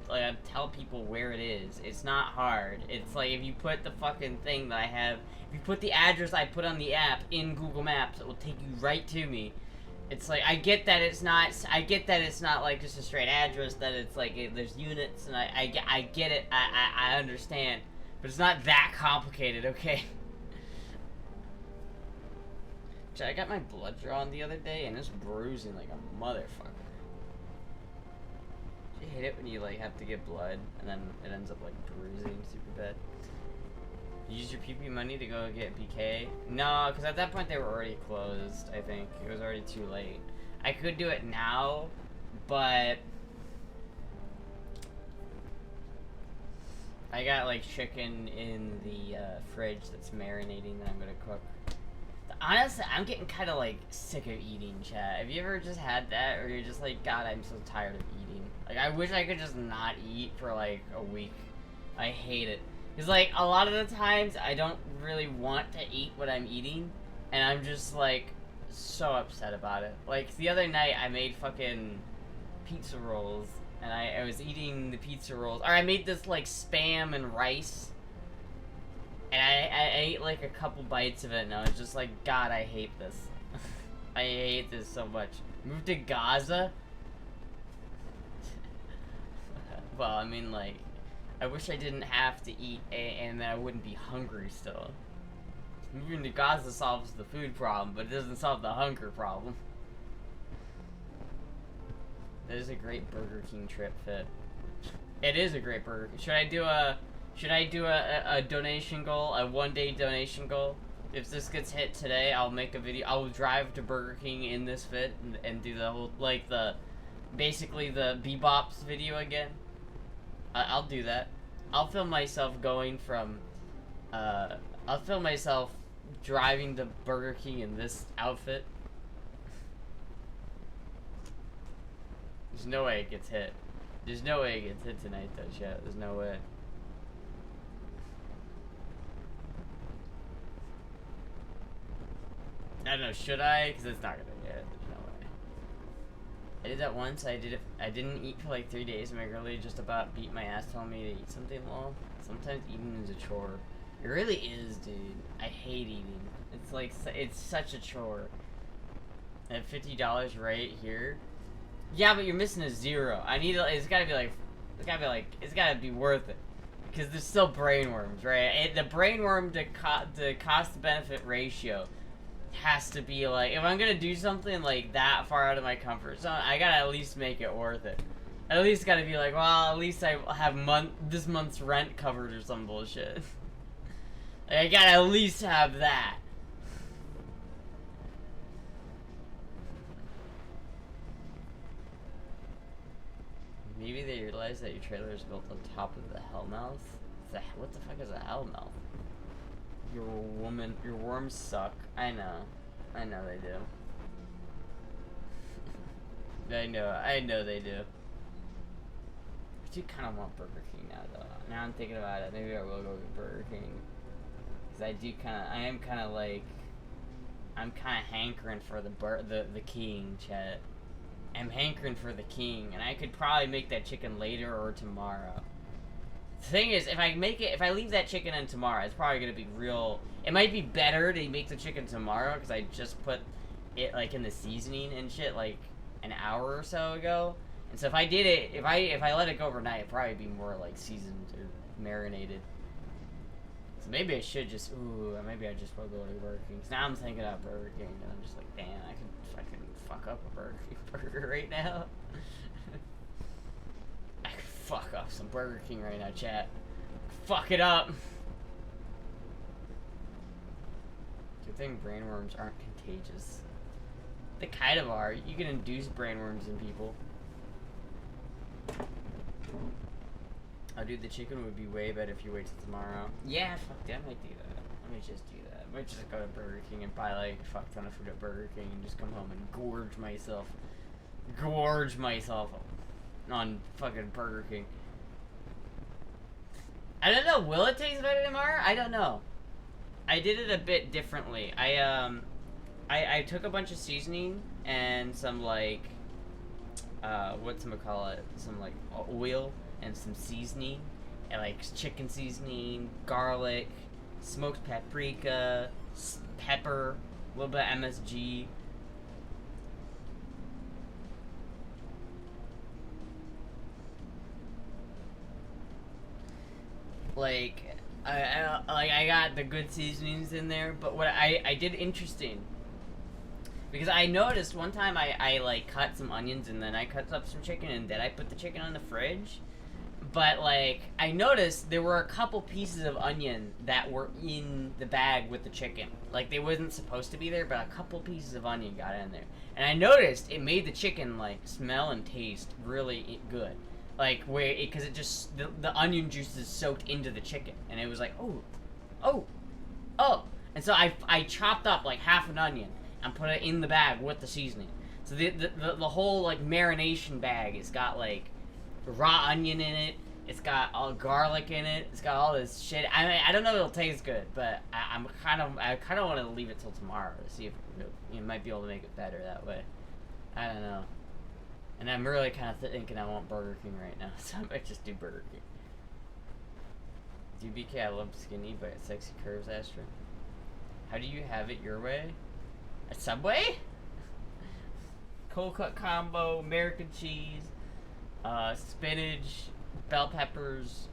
people where it is. It's not hard. It's like, if you put the fucking thing that I have, if you put the address I put on the app in Google Maps, it will take you right to me. It's like, I get that it's not like just a straight address, that it's like, there's units, and I get it, I understand. But it's not that complicated, okay? I got my blood drawn the other day, and it's bruising like a motherfucker. Do you hate it when you, like, have to get blood, and then it ends up, like, bruising super bad? You use your PP money to go get BK? No, because at that point they were already closed, I think. It was already too late. I could do it now, but I got, like, chicken in the fridge that's marinating that I'm gonna cook. Honestly, I'm getting kind of, like, sick of eating, chat. Have you ever just had that, or you're just like, God, I'm so tired of eating? Like, I wish I could just not eat for, like, a week. I hate it. Because, like, a lot of the times, I don't really want to eat what I'm eating, and I'm just, like, so upset about it. Like, the other night, I made fucking pizza rolls, and I was eating the pizza rolls. Or I made this, like, Spam and rice, and I ate, like, a couple bites of it, and I was just like, God, I hate this. I hate this so much. Moved to Gaza? Well, I mean, like, I wish I didn't have to eat and then I wouldn't be hungry still. Moving to Gaza solves the food problem, but it doesn't solve the hunger problem. That is a great Burger King trip fit. It is a great Burger King. Should I do a donation goal, a one-day donation goal? If this gets hit today, I'll make a video. I will drive to Burger King in this fit and do the whole, like, basically the Bebops video again. I'll do that. I'll film myself going from, I'll film myself driving to Burger King in this outfit. There's no way it gets hit. There's no way it gets hit tonight, though, chat. There's no way. I don't know, should I? Because it's not gonna get it. There's no way. I did that once. I didn't eat for like 3 days, and my girl just about beat my ass telling me to eat something long. Sometimes eating is a chore. It really is, dude. I hate eating. It's like, it's such a chore. At $50 right here. Yeah, but you're missing a zero. I need, it's gotta be worth it. Because there's still brainworms, right? The brainworm to cost-benefit ratio has to be like, if I'm gonna do something like that far out of my comfort zone, I gotta at least make it worth it. At least gotta be like, well, at least I have this month's rent covered or some bullshit. Like, I gotta at least have that. Maybe they realize that your trailer is built on top of the Hellmouth. What the fuck is a Hellmouth? Your worms suck. I know they do. I know they do. I do kind of want Burger King now, though. Now I'm thinking about it. Maybe I will go get Burger King. Because I'm kind of hankering for the king, chat. I'm hankering for the king, and I could probably make that chicken later or tomorrow. The thing is, if I leave that chicken in tomorrow, it's probably gonna be real. It might be better to make the chicken tomorrow because I just put it like in the seasoning and shit like an hour or so ago. And so if I did it, if I let it go overnight, it'd probably be more like seasoned or marinated. So maybe I should just maybe I just will go to Burger King. 'Cause now I'm thinking about Burger King and I'm just like, damn, I could fucking fuck up a Burger King burger right now. I could fuck up some Burger King right now, chat. Fuck it up. Good thing brainworms aren't contagious. They kind of are. You can induce brainworms in people. Oh, dude, the chicken would be way better if you wait till tomorrow. Yeah, fuck that. I might do that. I might just do that. I might just go to Burger King and buy like a fuck ton of food at Burger King and just come home and gorge myself. Gorge myself on fucking Burger King. I don't know. Will it taste better tomorrow? I don't know. I did it a bit differently. I took a bunch of seasoning and some like whatchamacallit, some like oil and some seasoning and like chicken seasoning, garlic, smoked paprika, pepper, a little bit of MSG. Like I got the good seasonings in there, but what I did interesting, because I noticed one time I like cut some onions and then I cut up some chicken and then I put the chicken on the fridge, but like I noticed there were a couple pieces of onion that were in the bag with the chicken. Like they wasn't supposed to be there, but a couple pieces of onion got in there, and I noticed it made the chicken like smell and taste really good. Like, because it just, the onion juice is soaked into the chicken. And it was like, oh. And so I chopped up like half an onion and put it in the bag with the seasoning. So the whole like marination bag, it's got like raw onion in it. It's got all garlic in it. It's got all this shit. I mean, I don't know if it'll taste good, but I kind of want to leave it till tomorrow to see if you might be able to make it better that way. I don't know. And I'm really kind of thinking I want Burger King right now, so I might just do Burger King. DBK, I love skinny, but sexy curves, Astra. How do you have it your way? A Subway? Cold cut combo, American cheese, spinach, bell peppers,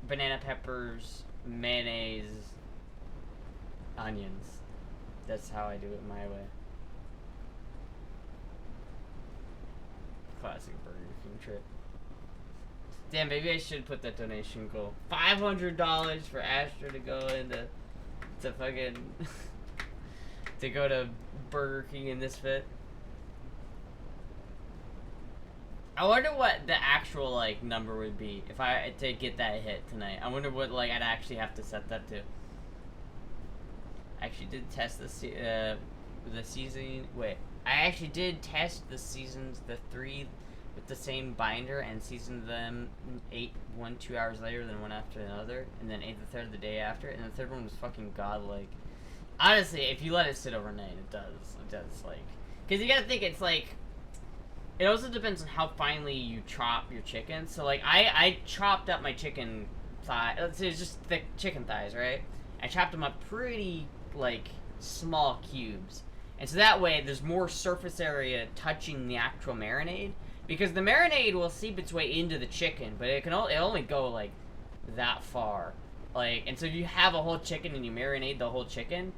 banana peppers, mayonnaise, onions. That's how I do it my way. Classic Burger King trip. Damn, maybe I should put that donation goal. $500 for Astra to go into fucking to go to Burger King in this fit. I wonder what the actual like number would be if I to get that hit tonight. I wonder what like I'd actually have to set that to. I actually did test the seasoning. Wait. I actually did test the 3 with the same binder and seasoned them 2 hours later, then one after another, and then ate the third the day after, and the third one was fucking godlike. Honestly, if you let it sit overnight, it does like, because you gotta think it's like, it also depends on how finely you chop your chicken. So like I chopped up my chicken thigh. It's just thick chicken thighs, right? I chopped them up pretty like small cubes. And so that way, there's more surface area touching the actual marinade, because the marinade will seep its way into the chicken, but it only go like that far. Like, and so if you have a whole chicken and you marinate the whole chicken,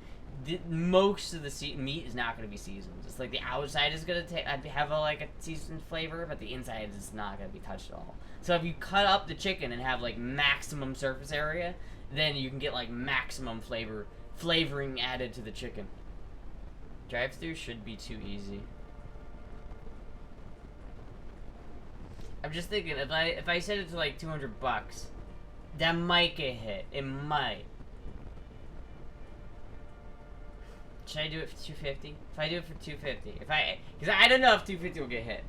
most of the meat is not going to be seasoned. It's like the outside is going to have a seasoned flavor, but the inside is not going to be touched at all. So if you cut up the chicken and have like maximum surface area, then you can get like maximum flavoring added to the chicken. Drive-thru should be too easy. I'm just thinking, if I set it to like $200, that might get hit. It might. Should I do it for $250? If I do it for $250, because I don't know if $250 will get hit.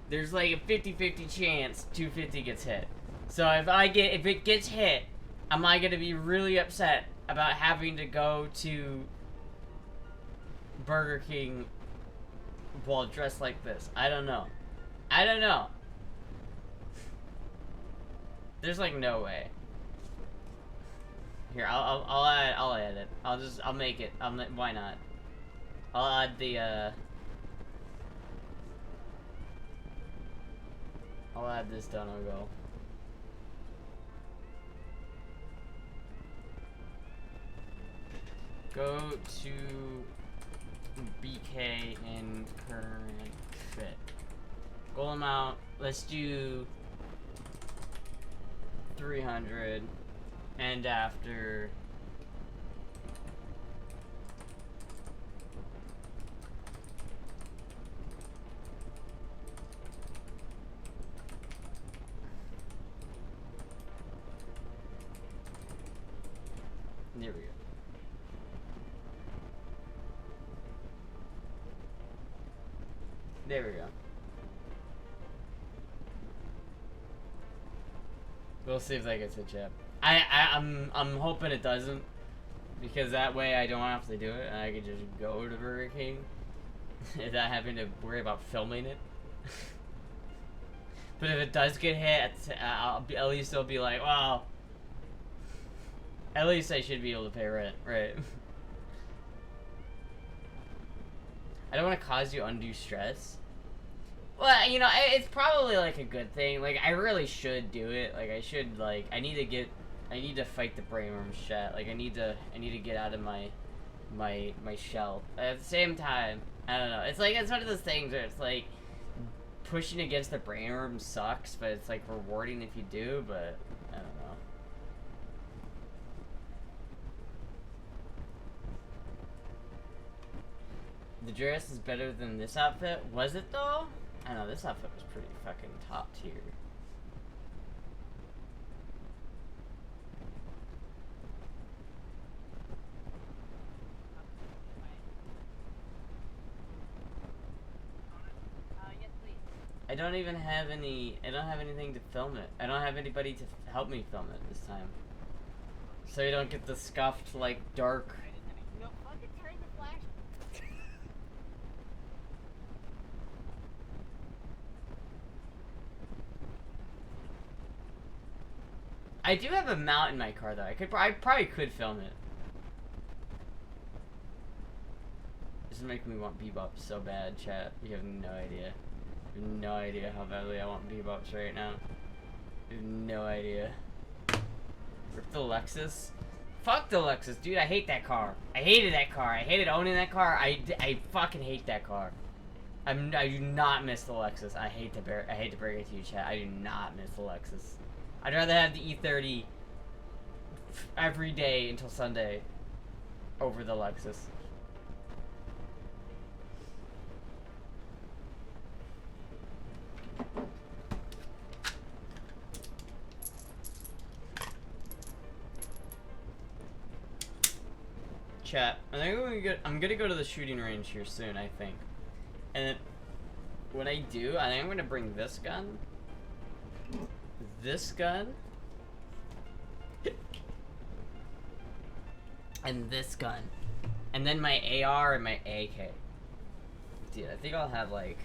There's like a 50-50 chance $250 gets hit. So if it gets hit, am I gonna be really upset about having to go to Burger King while dressed like this? I don't know. There's like no way. Here, I'll add it. I'll make it. Why not? I'll add the I'll add this dono go. Go to BK in current fit. Goal amount, let's do 300 and after there we go. There we go. We'll see if that gets a chip. I'm hoping it doesn't, because that way I don't have to do it and I can just go to Burger King without having to worry about filming it. But if it does get hit, at least I'll be like, well, at least I should be able to pay rent, right? I don't want to cause you undue stress. Well, you know, it's probably like a good thing. Like, I really should do it. Like, I should, like, I need to fight the brainworm shit. Like, I need to get out of my shell. At the same time, I don't know. It's like, it's one of those things where it's like, pushing against the brainworm sucks, but it's like rewarding if you do, but I don't know. The dress is better than this outfit. Was it though? I know, this outfit was pretty fucking top tier. Yes, please. I don't even have I don't have anything to film it. I don't have anybody to help me film it this time. So you don't get the scuffed, like, dark. No, fucking turn the flash. I do have a mount in my car though. I probably could film it. This is making me want bebops so bad, chat. You have no idea. You have no idea how badly I want bebops right now. You have no idea. Rip the Lexus. Fuck the Lexus, dude. I hate that car. I hated that car. I hated owning that car. I fucking hate that car. I do not miss the Lexus. I hate to break it to you, chat. I do not miss the Lexus. I'd rather have the E30 every day until Sunday over the Lexus. Chat, I think I'm gonna go to the shooting range here soon, I think. And when I do, I think I'm gonna bring this gun, and this gun, and then my AR and my AK. Dude, I think I'll have like,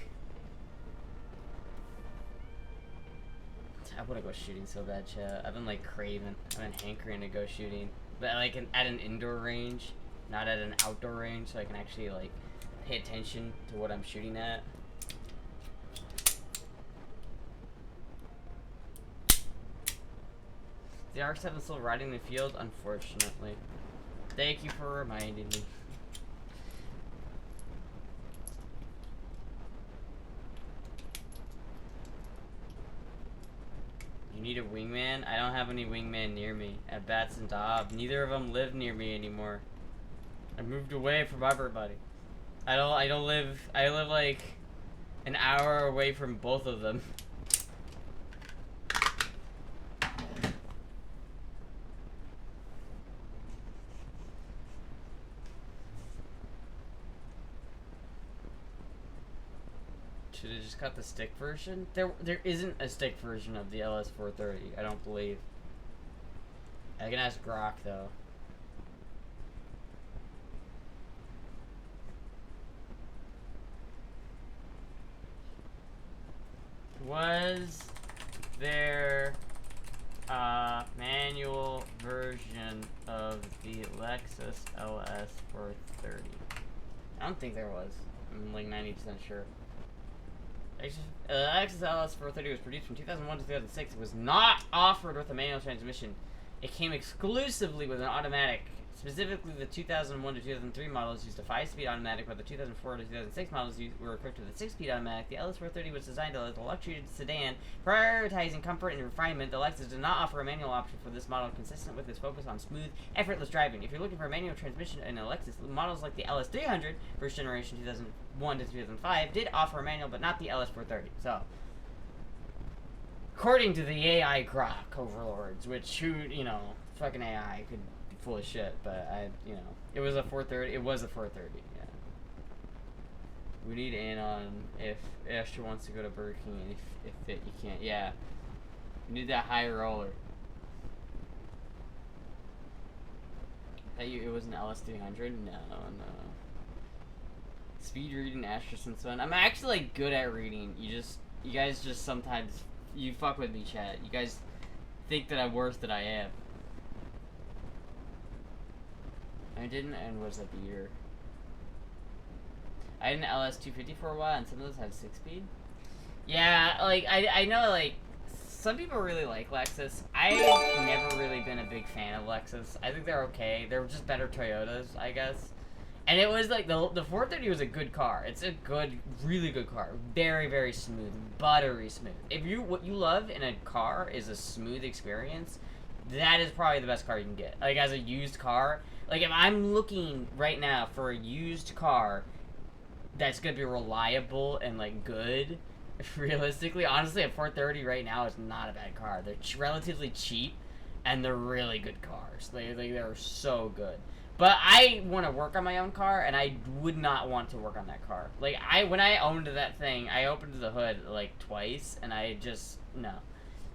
I wanna go shooting so bad, chat. I've been like craving, I've been hankering to go shooting, but like at an indoor range, not at an outdoor range, so I can actually like pay attention to what I'm shooting at. The RX-7 still riding the field, unfortunately. Thank you for reminding me. You need a wingman? I don't have any wingman near me. At Bats and Dobb, neither of them live near me anymore. I moved away from everybody. I live like an hour away from both of them. Should have just got the stick version? There isn't a stick version of the LS430, I don't believe. I can ask Grok though. Was there Manual version of the Lexus LS 430. I don't think there was. I'm like 90% sure. Lexus LS 430 was produced from 2001 to 2006. It was not offered with a manual transmission. It came exclusively with an automatic. Specifically, the 2001 to 2003 models used a 5-speed automatic, while the 2004 to 2006 models were equipped with a 6-speed automatic. The LS430 was designed as a luxury sedan, prioritizing comfort and refinement. The Lexus did not offer a manual option for this model, consistent with its focus on smooth, effortless driving. If you're looking for a manual transmission in a Lexus, models like the LS300, first generation 2001 to 2005, did offer a manual, but not the LS430. So, according to the AI Grok overlords, which, fucking AI could full of shit, but it was a 430. It was a 430. Yeah. We need Anon if Astra wants to go to Burger King, and if Fit you can't. Yeah. We need that high roller. It was an LS300. No. Speed reading Astra since when? I'm actually like good at reading. You guys just sometimes you fuck with me, chat. You guys think that I'm worse than I am. I didn't, and was a beater. I had an LS250 for a while, and some of those had 6-speed. Yeah, like, I know, like, some people really like Lexus. I've never really been a big fan of Lexus. I think they're okay. They're just better Toyotas, I guess. And it was, like, the 430 was a good car. It's a good, really good car. Very, very smooth. Buttery smooth. What you love in a car is a smooth experience, that is probably the best car you can get. Like, as a used car, like, if I'm looking right now for a used car that's gonna be reliable and, like, good, realistically, honestly, a 430 right now is not a bad car. They're relatively cheap, and they're really good cars. They're so good. But I want to work on my own car, and I would not want to work on that car. Like, when I owned that thing, I opened the hood, like, twice, and I just, no.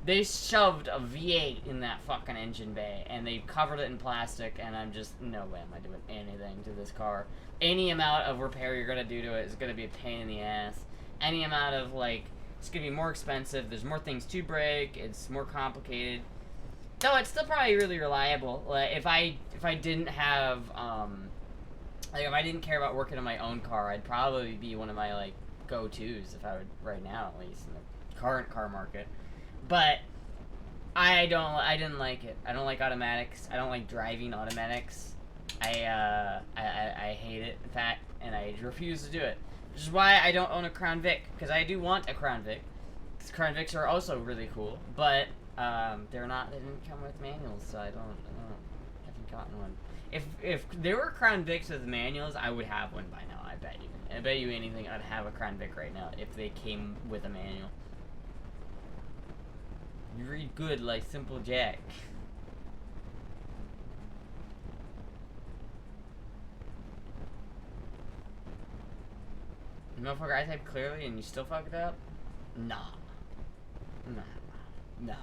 They shoved a V8 in that fucking engine bay, and they covered it in plastic, and I'm just, no way am I doing anything to this car. Any amount of repair you're gonna do to it is gonna be a pain in the ass. Any amount of, like, it's gonna be more expensive, there's more things to break, it's more complicated. Though it's still probably really reliable. Like, if I didn't have, like, if I didn't care about working on my own car, I'd probably be one of my, like, go-tos, if I would, right now, at least, in the current car market. But I didn't like it. I don't like automatics. I don't like driving automatics. I hate it, in fact, and I refuse to do it. Which is why I don't own a Crown Vic, because I do want a Crown Vic. Because Crown Vics are also really cool, but they didn't come with manuals, so I haven't gotten one. If there were Crown Vics with manuals, I would have one by now. I bet you anything, I'd have a Crown Vic right now if they came with a manual. You read good like Simple Jack. Motherfucker, I typed clearly and you still fuck it up? Nah. Nah.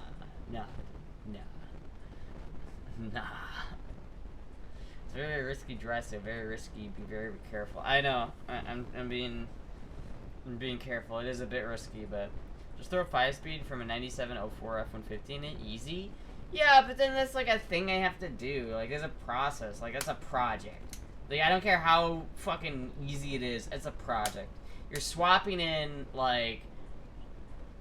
It's very risky dressing, very risky, be very careful. I know, I'm being careful. It is a bit risky, but just throw a 5-speed from a 9704 F-150 in it, easy? Yeah, but then that's like a thing I have to do. Like, there's a process. Like, that's a project. Like, I don't care how fucking easy it is. It's a project. You're swapping in, like...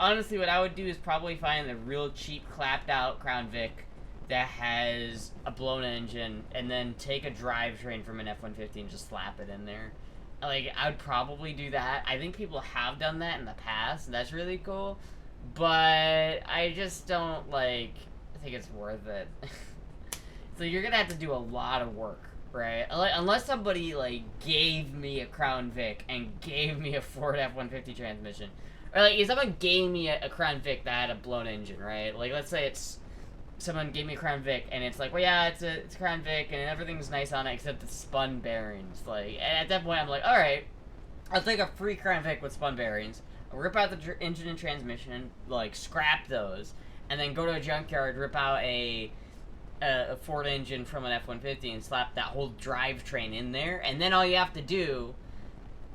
Honestly, what I would do is probably find a real cheap, clapped-out Crown Vic that has a blown engine, and then take a drivetrain from an F-150 and just slap it in there. Like, I would probably do that. I think people have done that in the past, and that's really cool. But I just don't, like, I think it's worth it. So you're gonna have to do a lot of work, right? Unless somebody, like, gave me a Crown Vic and gave me a Ford F-150 transmission. Or, like, if someone gave me a Crown Vic that had a blown engine, right? Like, let's say someone gave me a Crown Vic, and it's like, well, yeah, it's a Crown Vic, and everything's nice on it except the spun bearings. Like, and at that point, I'm like, all right, I'll take a free Crown Vic with spun bearings, I'll rip out the engine and transmission, like, scrap those, and then go to a junkyard, rip out a Ford engine from an F-150 and slap that whole drivetrain in there, and then all you have to do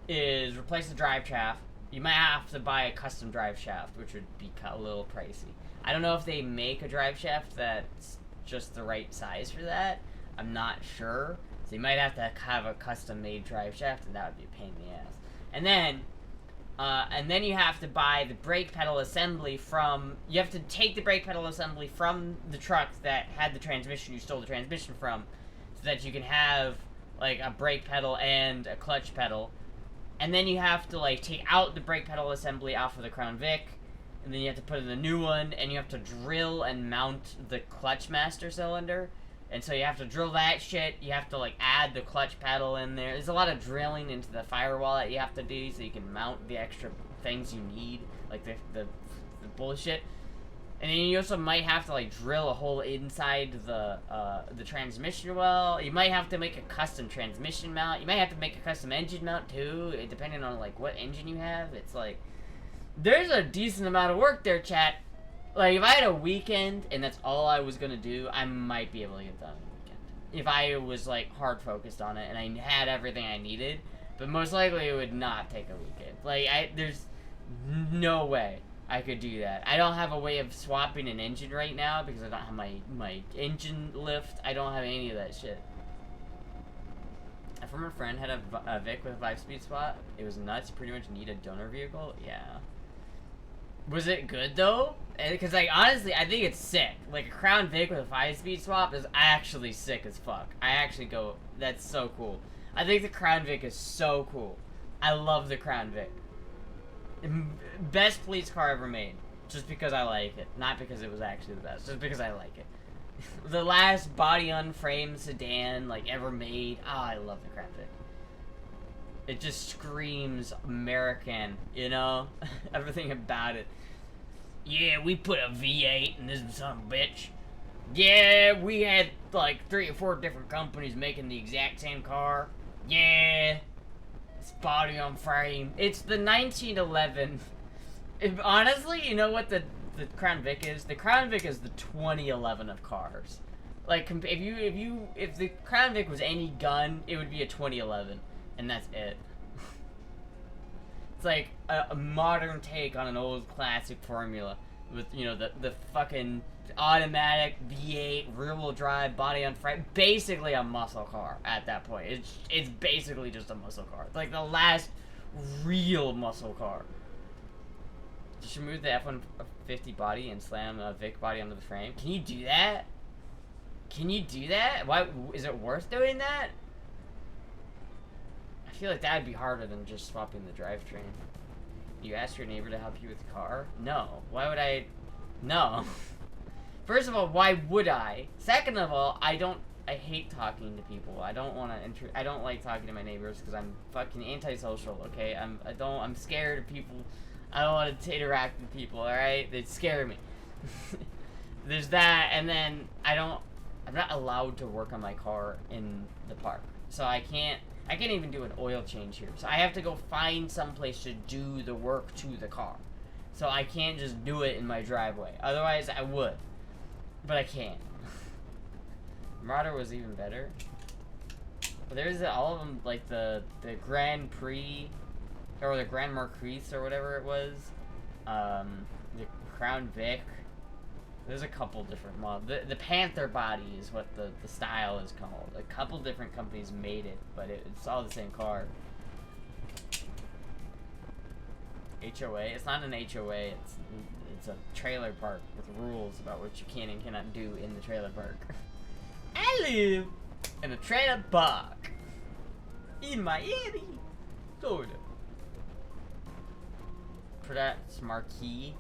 is replace the drive shaft, You might have to buy a custom drive shaft, which would be a little pricey. I don't know if they make a drive shaft that's just the right size for that. I'm not sure. So you might have to have a custom-made drive shaft, and that would be a pain in the ass. And then you have to buy the brake pedal assembly from... You have to take the brake pedal assembly from the truck that had the transmission you stole the transmission from, so that you can have, like, a brake pedal and a clutch pedal. And then you have to, like, take out the brake pedal assembly off of the Crown Vic, and then you have to put in the new one, and you have to drill and mount the clutch master cylinder. And so you have to drill that shit, you have to, like, add the clutch pedal in there. There's a lot of drilling into the firewall that you have to do so you can mount the extra things you need, like the bullshit. And then you also might have to, like, drill a hole inside the transmission well. You might have to make a custom transmission mount. You might have to make a custom engine mount, too, depending on, like, what engine you have. It's, like, there's a decent amount of work there, chat. Like, if I had a weekend and that's all I was gonna do, I might be able to get done in a weekend. If I was, like, hard focused on it and I had everything I needed. But most likely it would not take a weekend. Like, there's no way I could do that. I don't have a way of swapping an engine right now because I don't have my engine lift. I don't have any of that shit. A former friend had a Vic with a 5-speed swap. It was nuts. You pretty much need a donor vehicle. Yeah. Was it good though? Because, like, honestly, I think it's sick. Like, a Crown Vic with a 5-speed swap is actually sick as fuck. I actually go, that's so cool. I think the Crown Vic is so cool. I love the Crown Vic. Best police car ever made. Just because I like it. Not because it was actually the best. Just because I like it. The last body-on-frame sedan, like, ever made. Oh, I love the Crown Vic. It just screams American, you know? Everything about it. Yeah, we put a V8 in this son of a bitch. Yeah, we had like 3 or 4 different companies making the exact same car. Yeah. It's body on frame. It's the 1911. Honestly, you know what the Crown Vic is? The Crown Vic is the 2011 of cars. Like, if the Crown Vic was any gun, it would be a 2011. And that's it. It's like a modern take on an old classic formula with, you know, the fucking automatic V8 rear-wheel drive body on frame. Basically a muscle car at that point. It's basically just a muscle car. It's like the last real muscle car. You should move the F-150 body and slam a Vic body onto the frame. Can you do that? Can you do that? Why is it worth doing that? I feel like that would be harder than just swapping the drivetrain. You asked your neighbor to help you with the car? No. Why would I? No. First of all, why would I? Second of all, I hate talking to people. I don't want to I don't like talking to my neighbors because I'm fucking antisocial, okay? I'm scared of people. I don't want to interact with people, alright? They scare me. There's that, and then I'm not allowed to work on my car in the park. So I can't even do an oil change here. So I have to go find someplace to do the work to the car. So I can't just do it in my driveway. Otherwise, I would. But I can't. Marauder was even better. But there's all of them, like the Grand Prix, or the Grand Marquis, or whatever it was. The Crown Vic. There's a couple different models. The Panther body is what the style is called. A couple different companies made it, but it's all the same car. HOA? It's not an HOA. It's a trailer park with rules about what you can and cannot do in the trailer park. I live in a trailer park in Miami, Florida. Pronounced Marquis.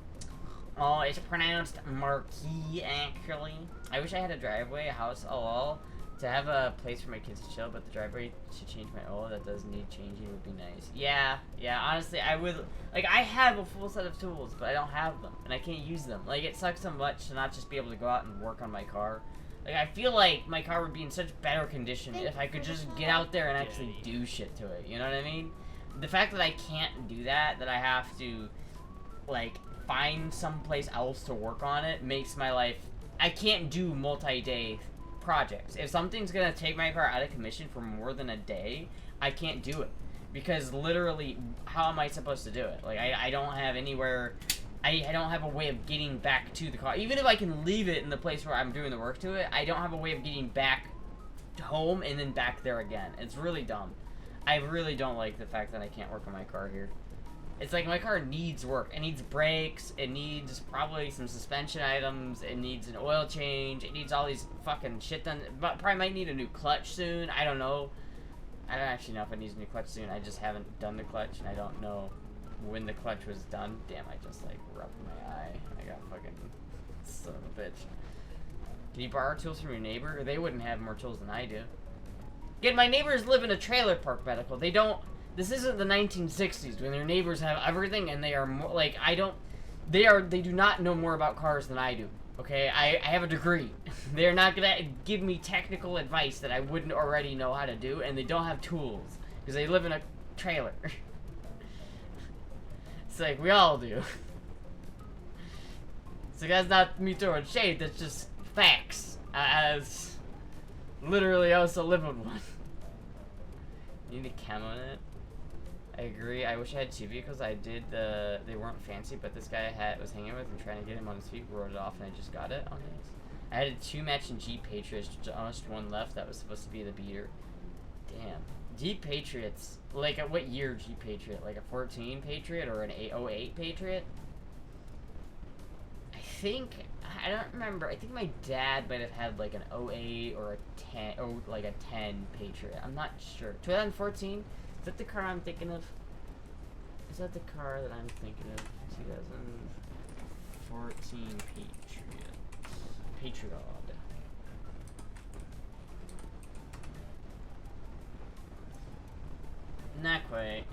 Oh, it's pronounced Marquis, actually. I wish I had a driveway, a house, all to have a place for my kids to chill, but the driveway should change my oil. That does need changing. Would be nice. Yeah, honestly, I would. Like, I have a full set of tools, but I don't have them, and I can't use them. Like, it sucks so much to not just be able to go out and work on my car. Like, I feel like my car would be in such better condition if I could just get out there and actually do shit to it. You know what I mean? The fact that I can't do that I have to, like, find someplace else to work on it makes my life. I can't do multi-day projects. If something's gonna take my car out of commission for more than a day, I can't do it because literally, how am I supposed to do it? Like, I don't have anywhere, I don't have a way of getting back to the car. Even if I can leave it in the place where I'm doing the work to it, I don't have a way of getting back home and then back there again. It's really dumb. I really don't like the fact that I can't work on my car here. It's like my car needs work. It needs brakes. It needs probably some suspension items. It needs an oil change. It needs all these fucking shit done. But probably might need a new clutch soon. I don't know. I don't actually know if it needs a new clutch soon. I just haven't done the clutch, and I don't know when the clutch was done. Damn, I just like rubbed my eye. I got fucking son of a bitch. Can you borrow tools from your neighbor? They wouldn't have more tools than I do. Again, my neighbors live in a trailer park, medical. They don't. This isn't the 1960s when their neighbors have everything and they are more like I don't. They do not know more about cars than I do. Okay, I have a degree. They're not gonna give me technical advice that I wouldn't already know how to do, and they don't have tools because they live in a trailer. It's like we all do. So that's not me throwing shade. That's just facts. As literally, I also live with one. You need a camo in it. I agree. I wish I had two vehicles. I did they weren't fancy, but this guy was hanging with and trying to get him on his feet, wrote it off, and I just got it. Oh, nice. I had 2 matching Jeep Patriots, almost one left that was supposed to be the beater. Damn. Jeep Patriots. Like, what year Jeep Patriot? Like a 14 Patriot or an 08 Patriot? I don't remember. I think my dad might have had like an 08 or a 10, or like a 10 Patriot. I'm not sure. 2014? Is that the car I'm thinking of? Is that the car that I'm thinking of? 2014 Patriot. Patriot. Not quite.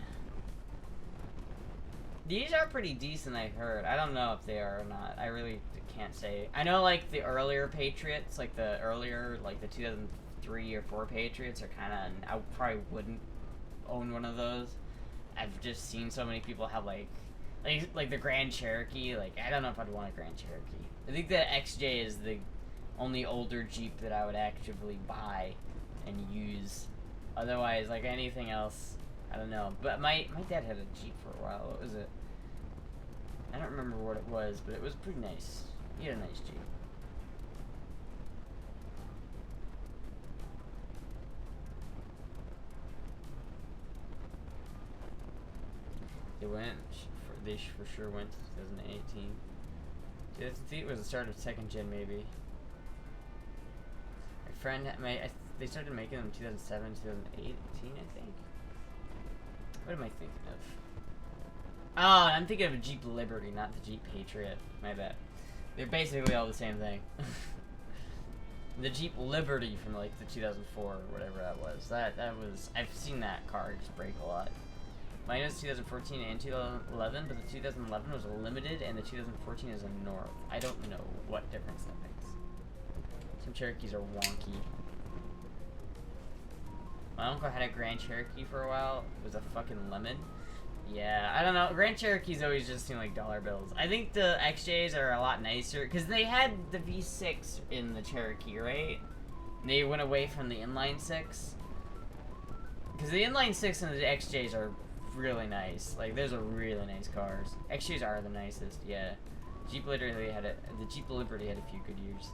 These are pretty decent, I heard. I don't know if they are or not. I really can't say. I know, like, the earlier Patriots, like the earlier, like the 2003 or 4 Patriots are kind of, I probably wouldn't own one of those. I've just seen so many people have, like the Grand Cherokee. Like, I don't know if I'd want a Grand Cherokee. I think the XJ is the only older Jeep that I would actively buy and use. Otherwise, like, anything else, I don't know. But my dad had a Jeep for a while. What was it? I don't remember what it was, but it was pretty nice. He had a nice Jeep. They for sure went to 2018. 2008 was the start of 2nd gen, maybe. My friend, they started making them in 2007, 2018, I think. What am I thinking of? Oh, I'm thinking of a Jeep Liberty, not the Jeep Patriot. My bad. They're basically all the same thing. The Jeep Liberty from like the 2004 or whatever that was. That was. I've seen that car just break a lot. Mine was 2014 and 2011, but the 2011 was a limited and the 2014 is a North. I don't know what difference that makes. Some Cherokees are wonky. My uncle had a Grand Cherokee for a while. It was a fucking lemon. Yeah, I don't know. Grand Cherokees always just seem like dollar bills. I think the XJs are a lot nicer because they had the V6 in the Cherokee, right? They went away from the inline 6. Because the inline 6 and the XJs are really nice. Like, those are really nice cars. XJs are the nicest, yeah. The Jeep Liberty had a few good years.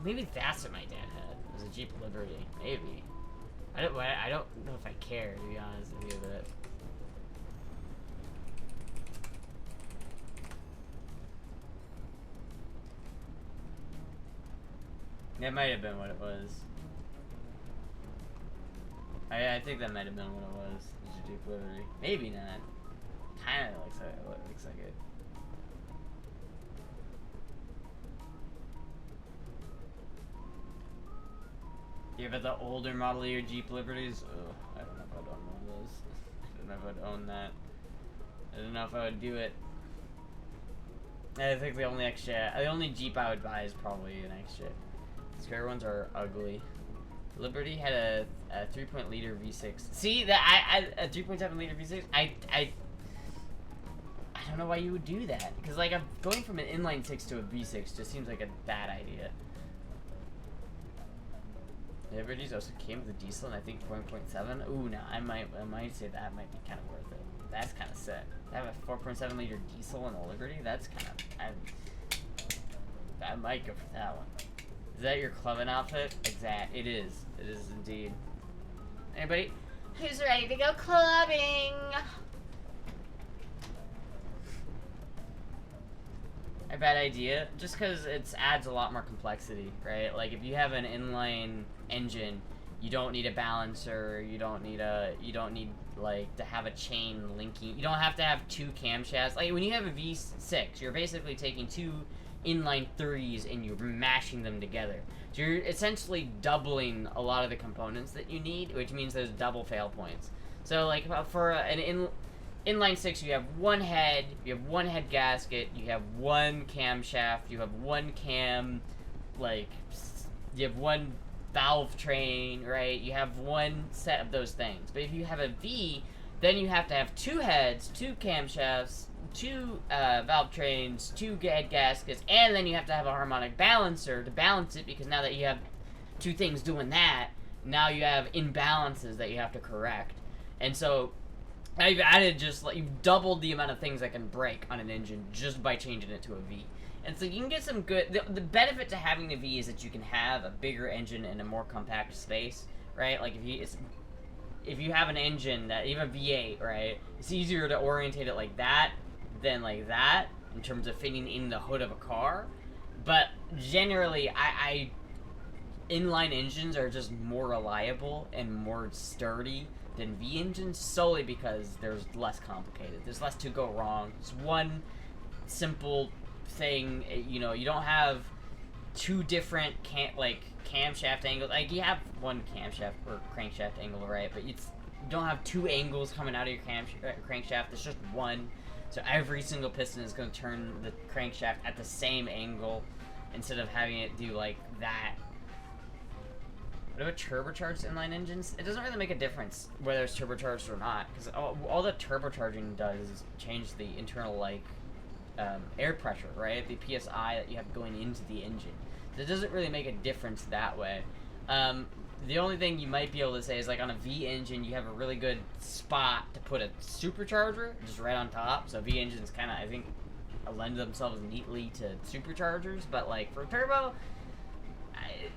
Maybe that's what my dad had. Was a Jeep Liberty. Maybe. I don't know if I care, to be honest with you, but that might have been what it was. I think that might have been what it was. Jeep Liberty. Maybe not. Kinda looks like it. Yeah, but the older model year Jeep Liberties, ugh, I don't know if I'd own one of those. I don't know if I'd own that. I don't know if I would do it. I think the only Jeep I would buy is probably an XJ. The square ones are ugly. Liberty had a 3.0-liter V6. See that a 3.7-liter V6. I don't know why you would do that because like going from an inline 6 to a V6 just seems like a bad idea. Liberties also came with a diesel, and I think 4.7. Ooh, no, I might say that might be kind of worth it. That's kind of sick. I have a 4.7 liter diesel in a Liberty. That's kind of. I might go for that one. Is that your clubbing outfit? Exact. It is. It is indeed. Anybody who's ready to go clubbing? A bad idea, just because it adds a lot more complexity, right? Like if you have an inline engine, you don't need a balancer. You don't need like to have a chain linking. You don't have to have two camshafts. Like when you have a V6, you're basically taking two inline 30s and you're mashing them together. So you're essentially doubling a lot of the components that you need, which means there's double fail points. So like for an inline 6, you have one head, you have one head gasket, you have one camshaft, you have one cam, like you have one valve train, right? You have one set of those things. But if you have a V, then you have to have two heads, two camshafts, two valve trains, two head gaskets, and then you have to have a harmonic balancer to balance it, because now that you have two things doing that, now you have imbalances that you have to correct. And so now you've added just like you've doubled the amount of things that can break on an engine just by changing it to a V. And so you can get some good. The benefit to having a V is that you can have a bigger engine in a more compact space, right? Like if you have an engine that you have a V8, right? It's easier to orientate it like that than like that in terms of fitting in the hood of a car. But generally, I inline engines are just more reliable and more sturdy than V engines, solely because there's less complicated. There's less to go wrong. It's one simple thing. You know, you don't have two different camshaft angles. Like you have one camshaft or crankshaft angle, right? But you don't have two angles coming out of your crankshaft. There's just one. So every single piston is going to turn the crankshaft at the same angle instead of having it do like that. What about turbocharged inline engines? It doesn't really make a difference whether it's turbocharged or not, because all the turbocharging does is change the internal air pressure, right? The PSI that you have going into the engine. So it doesn't really make a difference that way. The only thing you might be able to say is like on a V engine, you have a really good spot to put a supercharger just right on top. So V engines kind of, I think, lend themselves neatly to superchargers, but like for turbo.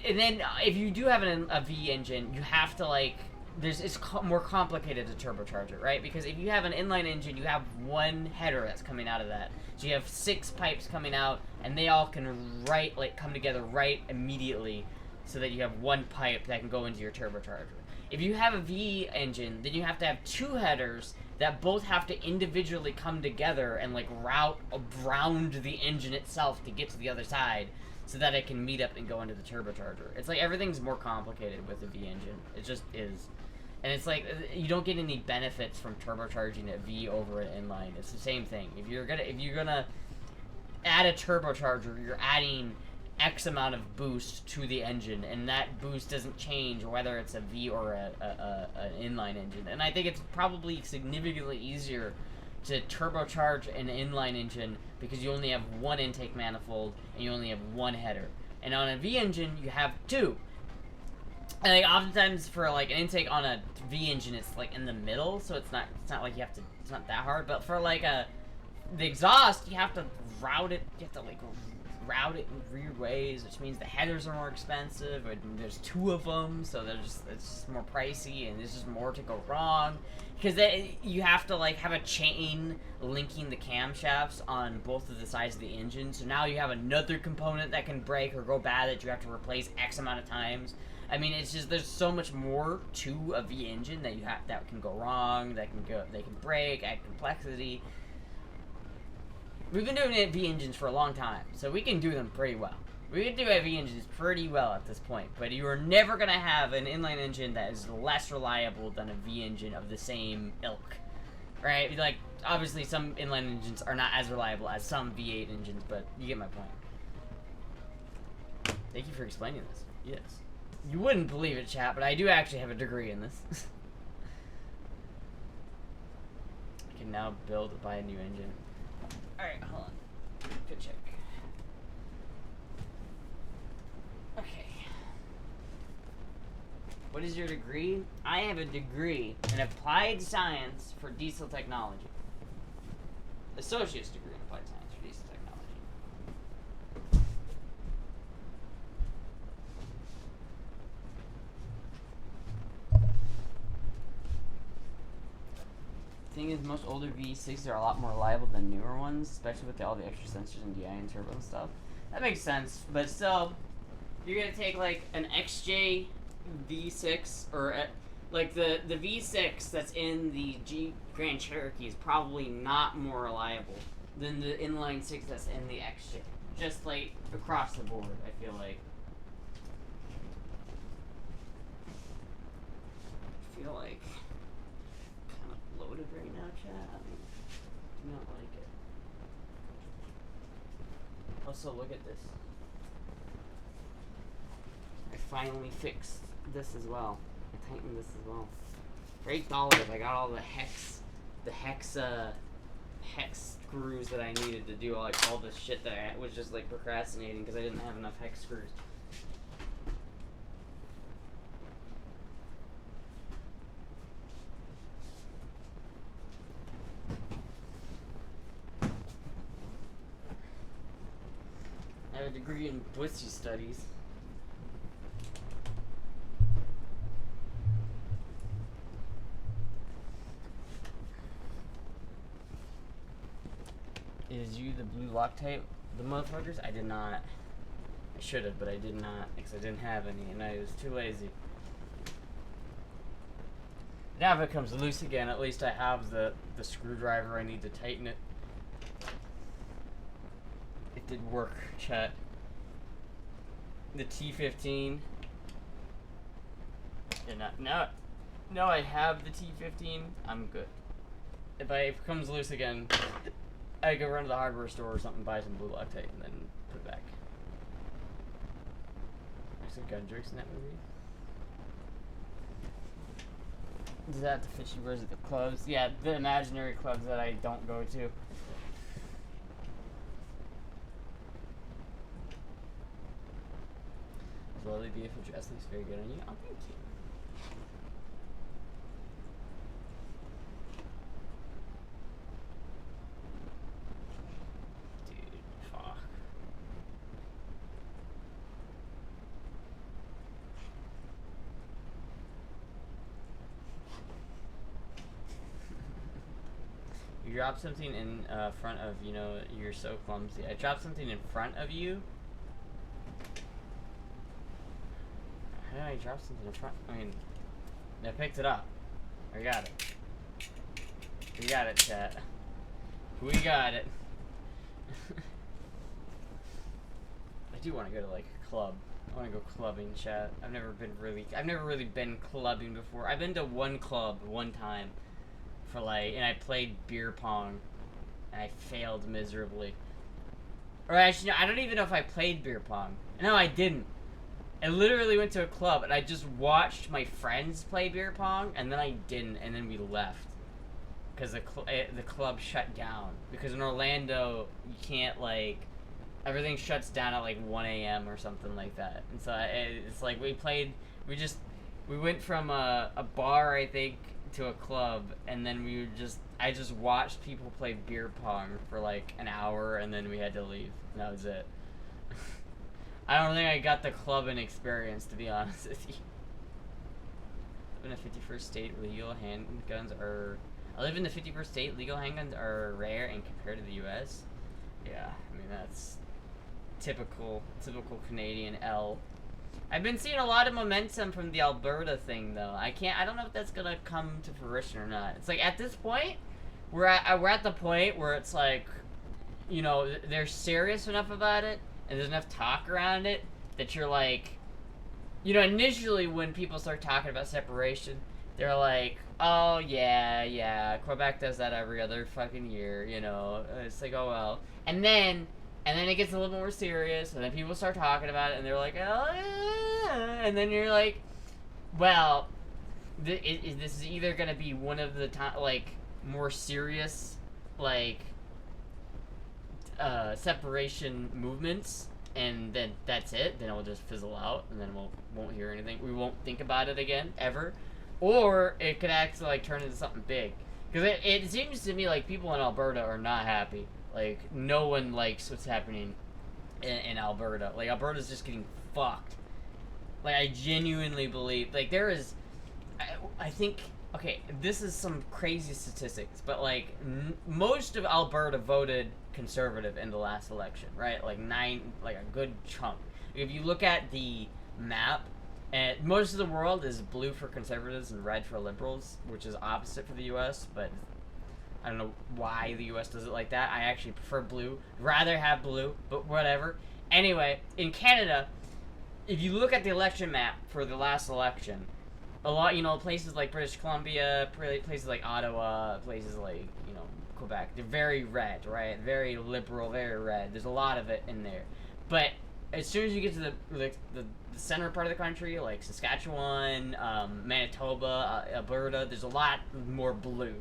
And then if you do have a V engine, you have to like it's more complicated to turbocharge it, right? Because if you have an inline engine, you have one header that's coming out of that. So you have 6 pipes coming out, and they all can come together right immediately, so that you have one pipe that can go into your turbocharger. If you have a V engine, then you have to have 2 headers that both have to individually come together and like route around the engine itself to get to the other side, so that it can meet up and go into the turbocharger. It's like everything's more complicated with the V engine. It just is. And it's like you don't get any benefits from turbocharging a V over an inline. It's the same thing. If you're gonna add a turbocharger, you're adding X amount of boost to the engine, and that boost doesn't change whether it's a V or an inline engine. And I think it's probably significantly easier to turbocharge an inline engine because you only have one intake manifold and you only have one header. And on a V engine, you have 2. And like oftentimes for like an intake on a V engine, it's like in the middle, so it's not like you have to. It's not that hard. But for like the exhaust, you have to route it. You have to like route it in weird ways, which means the headers are more expensive. And there's 2 of them, so it's just more pricey, and there's just more to go wrong. Because you have to like have a chain linking the camshafts on both of the sides of the engine. So now you have another component that can break or go bad that you have to replace X amount of times. I mean, it's just there's so much more to a V engine that can go wrong, they can break, add complexity. We've been doing V engines for a long time, so we can do them pretty well. We can do V engines pretty well at this point, but you are never going to have an inline engine that is less reliable than a V engine of the same ilk, right? Like, obviously some inline engines are not as reliable as some V8 engines, but you get my point. Thank you for explaining this. Yes. You wouldn't believe it, chat, but I do actually have a degree in this. I can now buy a new engine. Alright, hold on. Good check. Okay. What is your degree? I have a degree in applied science for diesel technology. Associate's degree in applied science for diesel technology. Thing is, most older V6s are a lot more reliable than newer ones, especially with all the extra sensors and DI and turbo and stuff. That makes sense, but still, you're gonna take like an XJ V6 or like the V6 that's in the Jeep Grand Cherokee is probably not more reliable than the inline 6 that's in the XJ. Just like across the board, I feel like. Kind of loaded right now, chat. I do not like it. Also, look at this. I finally fixed this as well. I tightened this as well. For $8, I got all the hex screws that I needed to do all this shit that I was just like procrastinating because I didn't have enough hex screws. I have a degree in Bussy studies. Is you the blue Loctite? The motherfuckers? I did not. I should have, but I did not because I didn't have any and I was too lazy. Now if it comes loose again, at least I have the screwdriver I need to tighten it. It did work, chat. The T15. Now I have the T15, I'm good. If it comes loose again, I go run to the hardware store or something, buy some blue Loctite, and then put it back. There's some gun jerks in that movie. Does that have to fit you? Where's it? The clubs? Yeah, the imaginary clubs that I don't go to. Slowly beautiful dress looks very good on you. Oh, thank you. You drop something in front of, you're so clumsy. I dropped something in front of you. How did I drop something in front? I mean, I picked it up. I got it. We got it, chat. We got it. I do want to go to like a club. I want to go clubbing, chat. I've never really been clubbing before. I've been to one club one time. And I played beer pong, and I failed miserably. Or actually, no, I don't even know if I played beer pong. No, I didn't. I literally went to a club, and I just watched my friends play beer pong, and then I didn't, and then we left. Because the club shut down. Because in Orlando, you can't, everything shuts down at, 1 a.m. or something like that. And so it's like we went from a bar, I think, to a club, and then I just watched people play beer pong for an hour, and then we had to leave. And that was it. I don't think I got the clubbing experience, to be honest with you. I live in the 51st state, legal handguns are... I live in the 51st state, legal handguns are rare and compared to the U.S. Yeah, I mean, that's typical Canadian L. I've been seeing a lot of momentum from the Alberta thing, though. I don't know if that's gonna come to fruition or not. It's at this point, we're at the point where it's they're serious enough about it, and there's enough talk around it, that you're initially when people start talking about separation, they're like, oh, yeah, Quebec does that every other fucking year, It's like, oh, well. And then it gets a little more serious, and then people start talking about it, and they're like, oh, yeah. And then you're like, well, this is either going to be one of the more serious, separation movements, and then that's it. Then it'll just fizzle out, and then won't hear anything. We won't think about it again ever, or it could actually like turn into something big. Because it seems to me like people in Alberta are not happy. Like no one likes what's happening in Alberta. Like Alberta's just getting fucked. Like I genuinely believe like there is. I think. Okay, this is some crazy statistics, but like most of Alberta voted conservative in the last election, right? Like a good chunk. If you look at the map, and most of the world is blue for conservatives and red for liberals, which is opposite for the U.S., but I don't know why the U.S. does it like that. I actually prefer blue. Rather have blue, but whatever. Anyway, in Canada, if you look at the election map for the last election, a lot, places like British Columbia, places like Ottawa, places like, Quebec, they're very red, right? Very liberal, very red. There's a lot of it in there. But as soon as you get to the center part of the country, like Saskatchewan, Manitoba, Alberta, there's a lot more blue.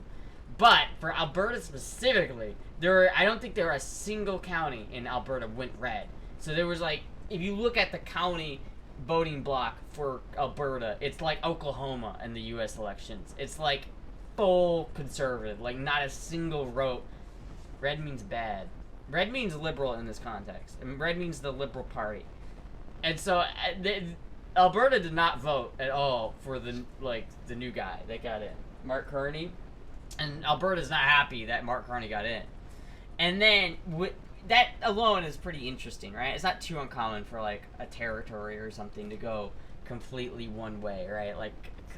But for Alberta specifically, I don't think there are a single county in Alberta went red. So there was like, if you look at the county voting block for Alberta, it's like Oklahoma in the U.S. elections. It's like full conservative, like not a single vote. Red means bad. Red means liberal in this context, and red means the Liberal Party. And so Alberta did not vote at all for the new guy that got in, Mark Carney, and Alberta's not happy that Mark Carney got in. And then that alone is pretty interesting, right? It's not too uncommon for like a territory or something to go completely one way, right? Like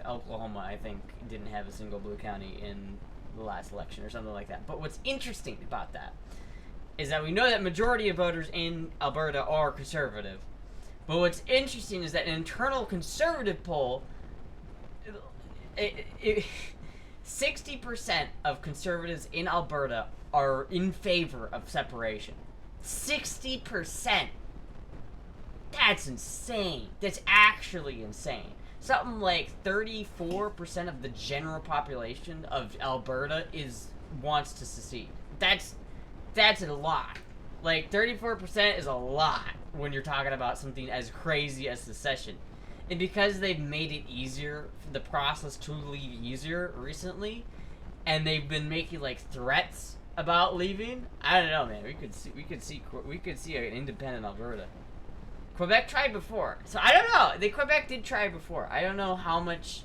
Oklahoma, I think, didn't have a single blue county in the last election or something like that. But what's interesting about that is that we know that majority of voters in Alberta are conservative. But what's interesting is that an internal conservative poll, 60% of conservatives in Alberta are in favor of separation. 60%. That's insane. That's actually insane. Something like 34% of the general population of Alberta wants to secede. That's a lot. Like 34% is a lot when you're talking about something as crazy as secession. And because they've made it easier, the process to leave easier recently, and they've been making like threats about leaving, I don't know, man. We could see an independent Alberta. Quebec tried before, so I don't know. Quebec did try before. I don't know how much.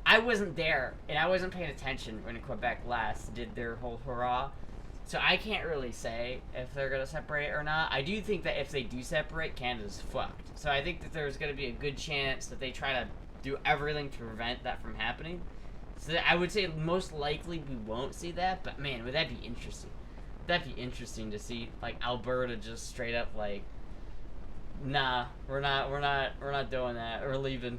I wasn't there, and I wasn't paying attention when Quebec last did their whole hurrah, so I can't really say if they're gonna separate or not. I do think that if they do separate, Canada's fucked. So I think that there's gonna be a good chance that they try to do everything to prevent that from happening. So I would say most likely we won't see that, but man, would that be interesting? That'd be interesting to see, like Alberta just straight up like, nah, we're not doing that. We're leaving.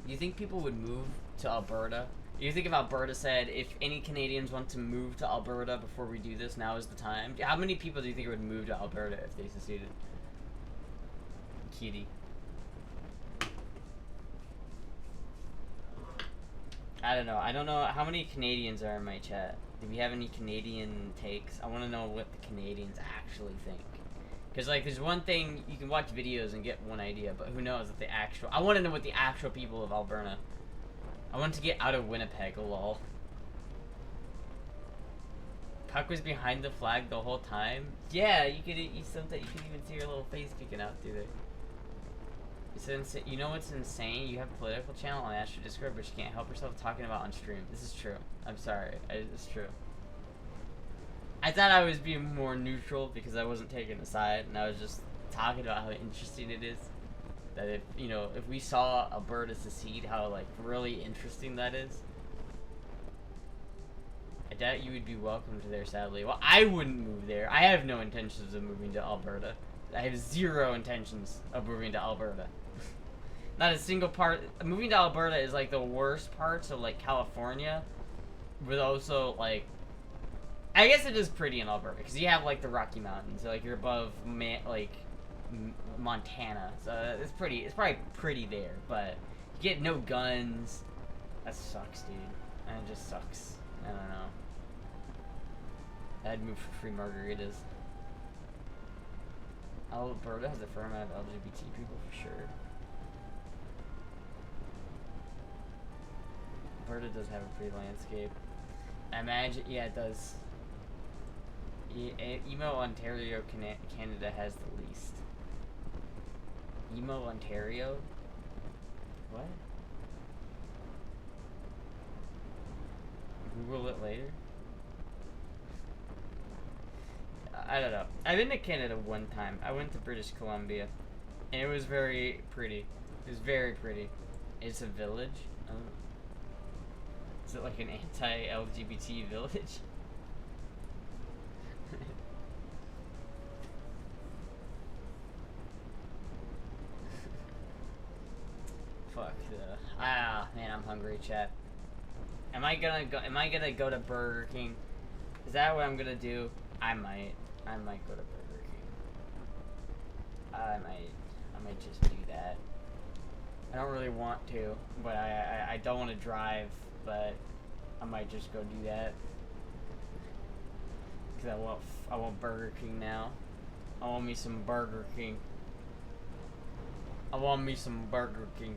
Do you think people would move to Alberta? Do you think if Alberta said, if any Canadians want to move to Alberta before we do this, now is the time? How many people do you think would move to Alberta if they seceded? Kitty. I don't know. I don't know how many Canadians are in my chat. Do we have any Canadian takes? I want to know what the Canadians actually think. Because, like, there's one thing, you can watch videos and get one idea, but who knows what the actual... I want to know what the actual people of Alberta... I want to get out of Winnipeg, lol. Puck was behind the flag the whole time? Yeah, you could even see your little face peeking out through there. You know what's insane? You have a political channel on Astra Discord, but you can't help yourself talking about on stream. This is true. I'm sorry. It's true. I thought I was being more neutral because I wasn't taking a side, and I was just talking about how interesting it is. That if we saw Alberta secede, how like really interesting that is. I doubt you would be welcomed there, sadly. Well, I wouldn't move there. I have no intentions of moving to Alberta. I have zero intentions of moving to Alberta. Not a single part. Moving to Alberta is like the worst parts of like California, but also like, I guess it is pretty in Alberta because you have like the Rocky Mountains. So, like you're above Montana, so it's pretty. It's probably pretty there, but you get no guns. That sucks, dude. That just sucks. I don't know. I'd move for free margaritas. Alberta has a fair amount of LGBT people for sure. Alberta does have a pretty landscape. I imagine, yeah, it does. Emo Ontario, Canada has the least. Emo Ontario? What? Google it later? I don't know. I've been to Canada one time. I went to British Columbia. And it was very pretty. It was very pretty. It's a village. Oh. Is it like an anti-LGBT village? Fuck. Man, I'm hungry, chat. Am I gonna go to Burger King? Is that what I'm gonna do? I might go to Burger King. I might just do that. I don't really want to, but I don't want to drive, but I might just go do that. Cause I want Burger King now. I want me some Burger King. I want me some Burger King.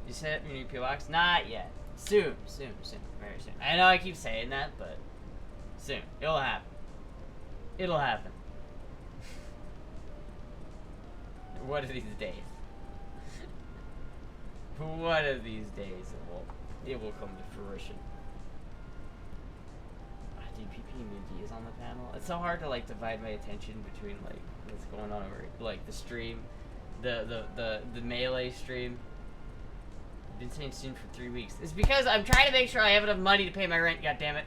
You set up your new PO box? Not yet. Soon, very soon. I know I keep saying that, but soon. It'll happen. It'll happen. One of these days. One of these days it will come to fruition. Dude, PP and Mindy is on the panel. It's so hard to like divide my attention between like what's going on over like the stream, the melee stream. I've been saying soon for 3 weeks. It's because I'm trying to make sure I have enough money to pay my rent. God damn it!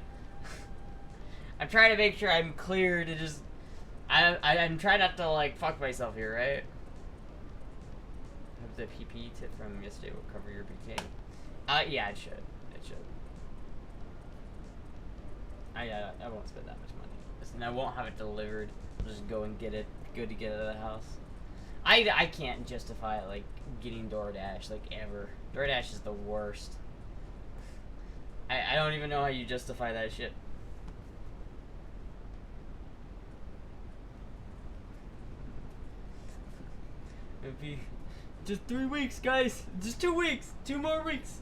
I'm trying to make sure I'm clear to just. I'm trying not to like fuck myself here, right? Hope the PP tip from yesterday will cover your BK. Yeah, it should. It should. I won't spend that much money. Listen, I won't have it delivered. I'll just go and get it. Good to get it out of the house. I can't justify like getting DoorDash like ever. DoorDash is the worst. I don't even know how you justify that shit. It'd be just 3 weeks, guys. Just 2 weeks. 2 more weeks.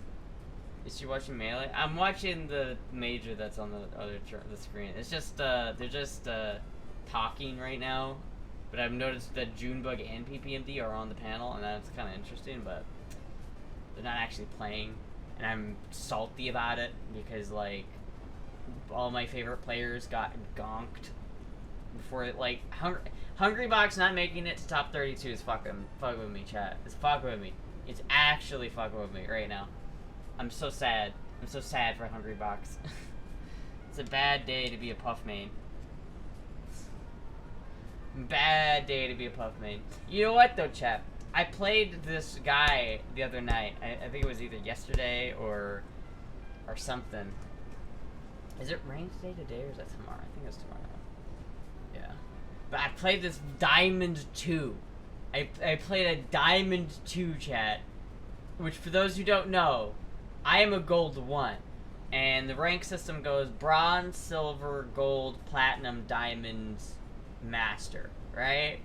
Is she watching Melee? I'm watching the major that's on the other the screen. It's just they're just talking right now, but I've noticed that Junebug and PPMD are on the panel, and that's kind of interesting. But they're not actually playing, and I'm salty about it because like all my favorite players got gonked before it. Like Hungry Box not making it to top 32 is fucking with me, chat. It's fucking with me. It's actually fucking with me right now. I'm so sad. I'm so sad for Hungry Box. It's a bad day to be a Puff main. Bad day to be a Puff main. You know what though, chat? I played this guy the other night. I think it was either yesterday or something. Is it rain today or is that tomorrow? I think it's tomorrow. Yeah. But I played this Diamond 2. I played a Diamond 2, chat. Which for those who don't know, I am a gold 1, and the rank system goes bronze, silver, gold, platinum, diamond, master, right?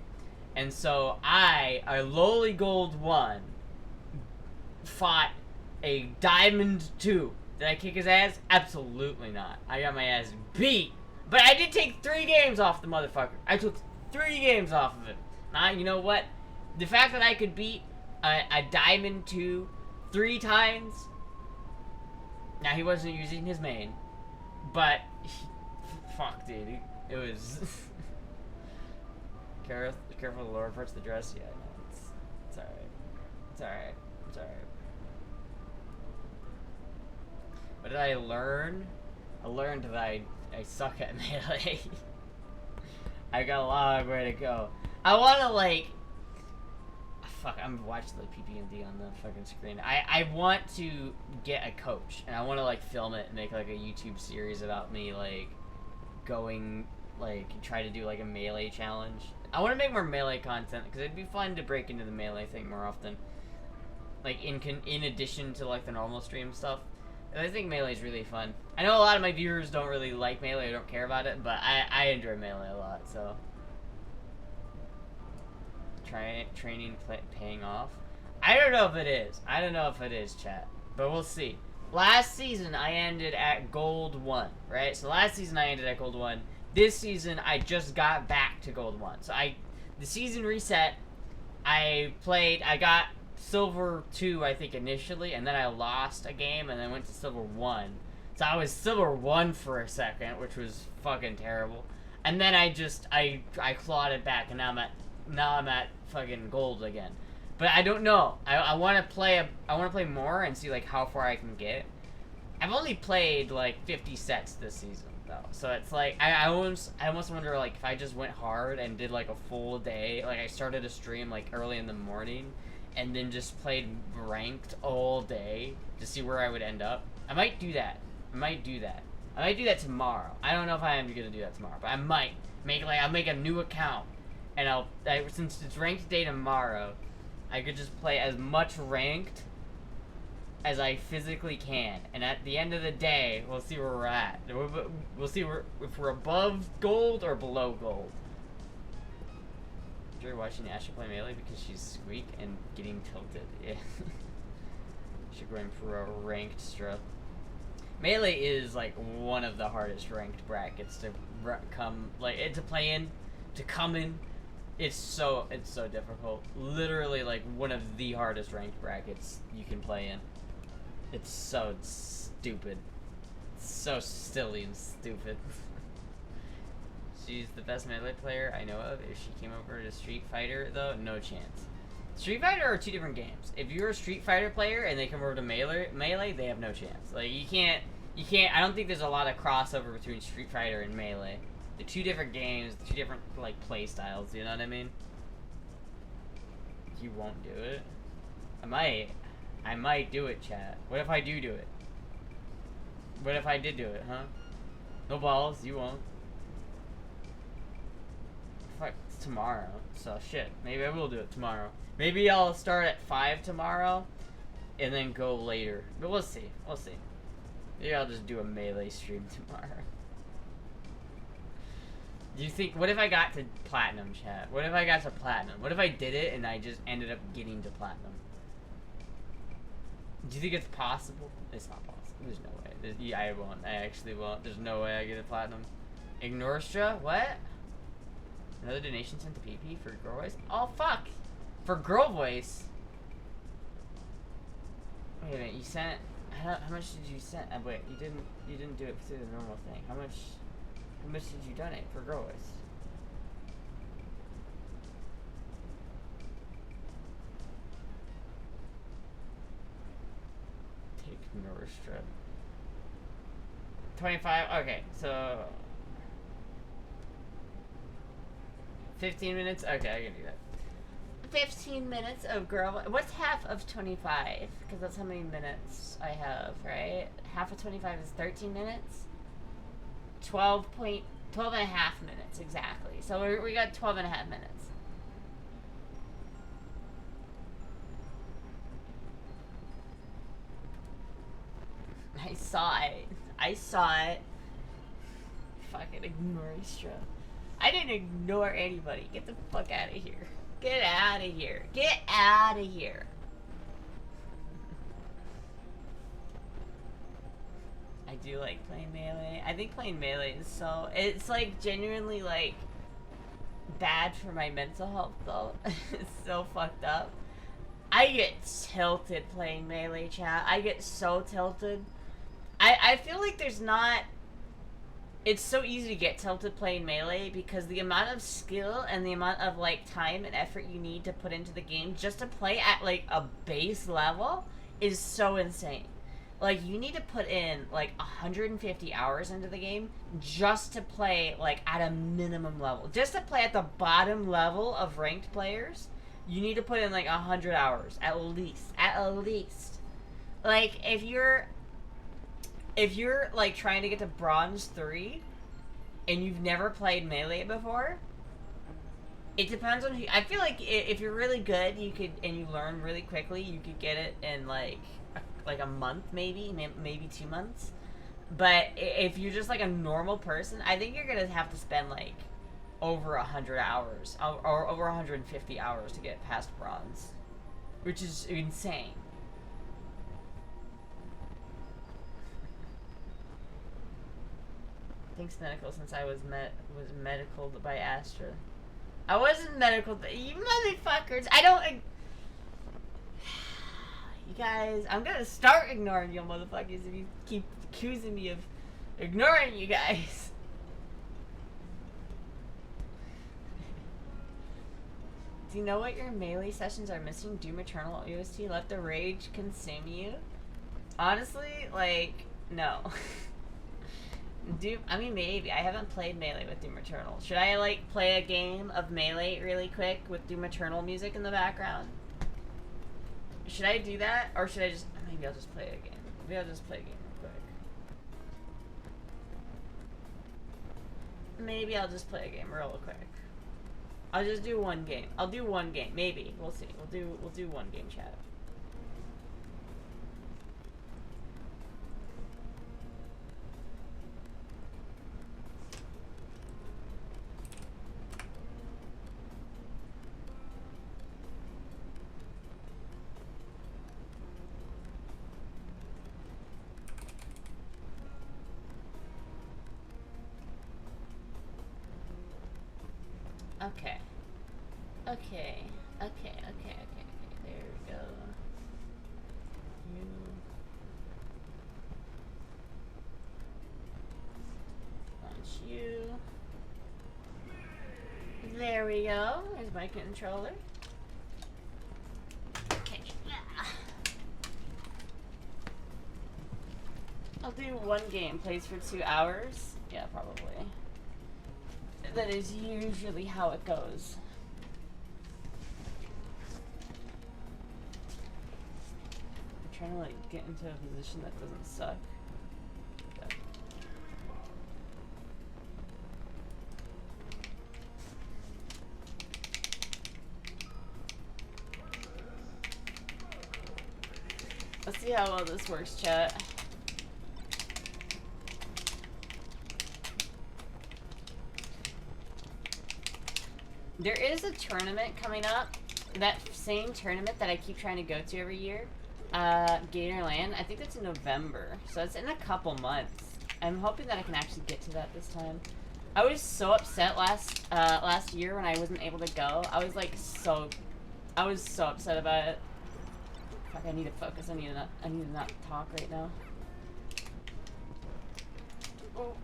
And so I, a lowly gold 1, fought a diamond 2. Did I kick his ass? Absolutely not. I got my ass beat, but I did take 3 games off the motherfucker. I took 3 games off of it. Now, you know what? The fact that I could beat a diamond 2 3 times. Now, he wasn't using his main, but fuck, dude, it was careful the lower parts of the dress. Yeah, no, it's alright. It's alright. It's alright. What did I learn? I learned that I suck at melee. I got a long way to go. I wanna like fuck, I'm watching the PPMD on the fucking screen. I want to get a coach, and I want to, like, film it and make, like, a YouTube series about me, like, going, like, try to do, like, a melee challenge. I want to make more melee content, because it'd be fun to break into the melee thing more often. Like, in addition to, like, the normal stream stuff. I think Melee is really fun. I know a lot of my viewers don't really like Melee or don't care about it, but I enjoy Melee a lot, so. Training paying off? I don't know if it is. I don't know if it is, chat. But we'll see. Last season, I ended at Gold 1, right? So last season, I ended at Gold 1. This season, I just got back to Gold 1. So the season reset, I got Silver 2, I think, initially, and then I lost a game, and then went to Silver 1. So I was Silver 1 for a second, which was fucking terrible. And then I clawed it back, and now I'm at fucking Gold again. But I don't know. I want to play more and see like how far I can get. I've only played like 50 sets this season though, so it's like I almost wonder like if I just went hard and did like a full day, like I started a stream like early in the morning, and then just played ranked all day to see where I would end up. I might do that. I might do that tomorrow. I don't know if I am gonna do that tomorrow, but I might I'll make a new account, and since it's ranked day tomorrow, I could just play as much ranked as I physically can, and at the end of the day, we'll see where we're at. We'll see if we're above Gold or below Gold. Enjoy watching Astra play Melee because she's Squeak and getting tilted. Yeah. She's going for a ranked strut. Melee is like one of the hardest ranked brackets to play in, to come in. It's so difficult. Literally like one of the hardest ranked brackets you can play in. It's so stupid. It's so silly and stupid. She's the best Melee player I know of. If she came over to Street Fighter though, no chance. Street Fighter are two different games. If you're a Street Fighter player and they come over to Melee, they have no chance. Like you can't I don't think there's a lot of crossover between Street Fighter and Melee. They're two different games, two different like play styles, you know what I mean? You won't do it? I might do it, chat. What if I do it? What if I did do it, huh? No balls, you won't. Fuck, it's tomorrow, so shit. Maybe I will do it tomorrow. Maybe I'll start at 5 tomorrow, and then go later. But we'll see, we'll see. Maybe I'll just do a Melee stream tomorrow. Do you think, what if I got to Platinum, chat? What if I got to Platinum? What if I did it and I just ended up getting to Platinum? Do you think it's possible? It's not possible. There's no way. Yeah, I won't. I actually won't. There's no way I get a Platinum. Ignorstra? What? Another donation sent to PP for Girl Voice? Oh, fuck! For Girl Voice? Wait a minute, you sent... How much did you send? Wait, you didn't do it through the normal thing. How much did you donate for Girl Voice? Take Norstrip. 25? Okay, so... 15 minutes? Okay, I can do that. 15 minutes of Girl... What's half of 25? Because that's how many minutes I have, right? Half of 25 is 13 minutes? 12 and a half minutes, exactly. So we got 12 and a half minutes. I saw it. Fucking ignore Astra. I didn't ignore anybody. Get the fuck out of here. Get out of here. Get out of here. I do like playing Melee. I think playing Melee is so... It's like genuinely like bad for my mental health though. It's so fucked up. I get tilted playing Melee, chat. I get so tilted. I feel like there's not... It's so easy to get tilted playing Melee because the amount of skill and the amount of like time and effort you need to put into the game just to play at like a base level is so insane. Like you need to put in like 150 hours into the game just to play like at a minimum level. Just to play at the bottom level of ranked players, you need to put in like 100 hours at least. At least. Like if you're like trying to get to Bronze 3 and you've never played Melee before, it depends on who. I feel like if you're really good, you could, and you learn really quickly, you could get it in like like a month, maybe 2 months. But if you're just like a normal person, I think you're gonna have to spend like over 100 hours or over 150 hours to get past bronze, which is insane. Thanks medical, since I was medicaled by Astra. I wasn't medical, you motherfuckers. I don't. You guys, I'm gonna start ignoring you motherfuckers if you keep accusing me of ignoring you guys. Do you know what your melee sessions are missing? Doom Eternal OST, let the rage consume you. Honestly, like, no. Doom, I mean, maybe. I haven't played Melee with Doom Eternal. Should I, like, play a game of Melee really quick with Doom Eternal music in the background? Should I do that? Or should I just... Maybe I'll just play a game. Maybe I'll just play a game real quick. Maybe I'll just play a game real quick. I'll just do one game. I'll do one game. Maybe. We'll see. We'll do one game, chat. Okay. Okay. There we go. You. Launch you. There we go. There's my controller. Okay. I'll do one game. Plays for 2 hours. Yeah, probably. That is usually how it goes. I'm trying to like get into a position that doesn't suck. Okay. Let's see how well this works, chat. There is a tournament coming up. That same tournament that I keep trying to go to every year. Gatorland. I think that's in November. So it's in a couple months. I'm hoping that I can actually get to that this time. I was so upset last year when I wasn't able to go. I was so upset about it. Fuck, I need to focus. I need to not talk right now. Oh.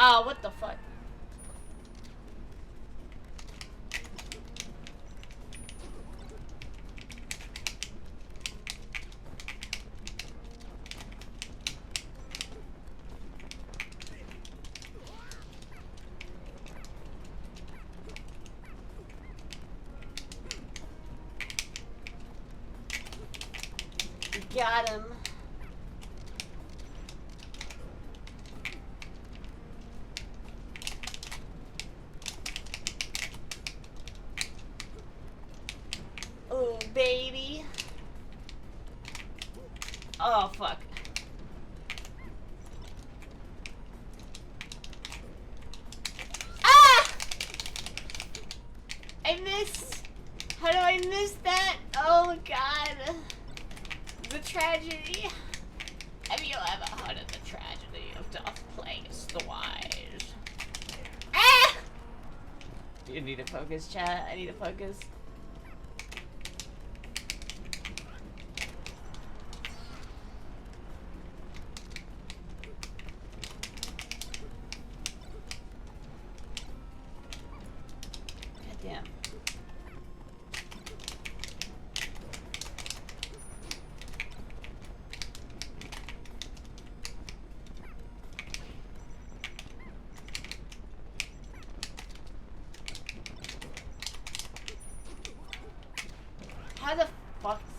Oh, what the fuck? Got him. Oh, baby. Oh, fuck. Ah! I missed. How do I miss that? Oh, God. The tragedy. Have you ever heard of the tragedy of Darth Plagueis the Wise? Ah! You need to focus, chat. I need to focus. Goddamn.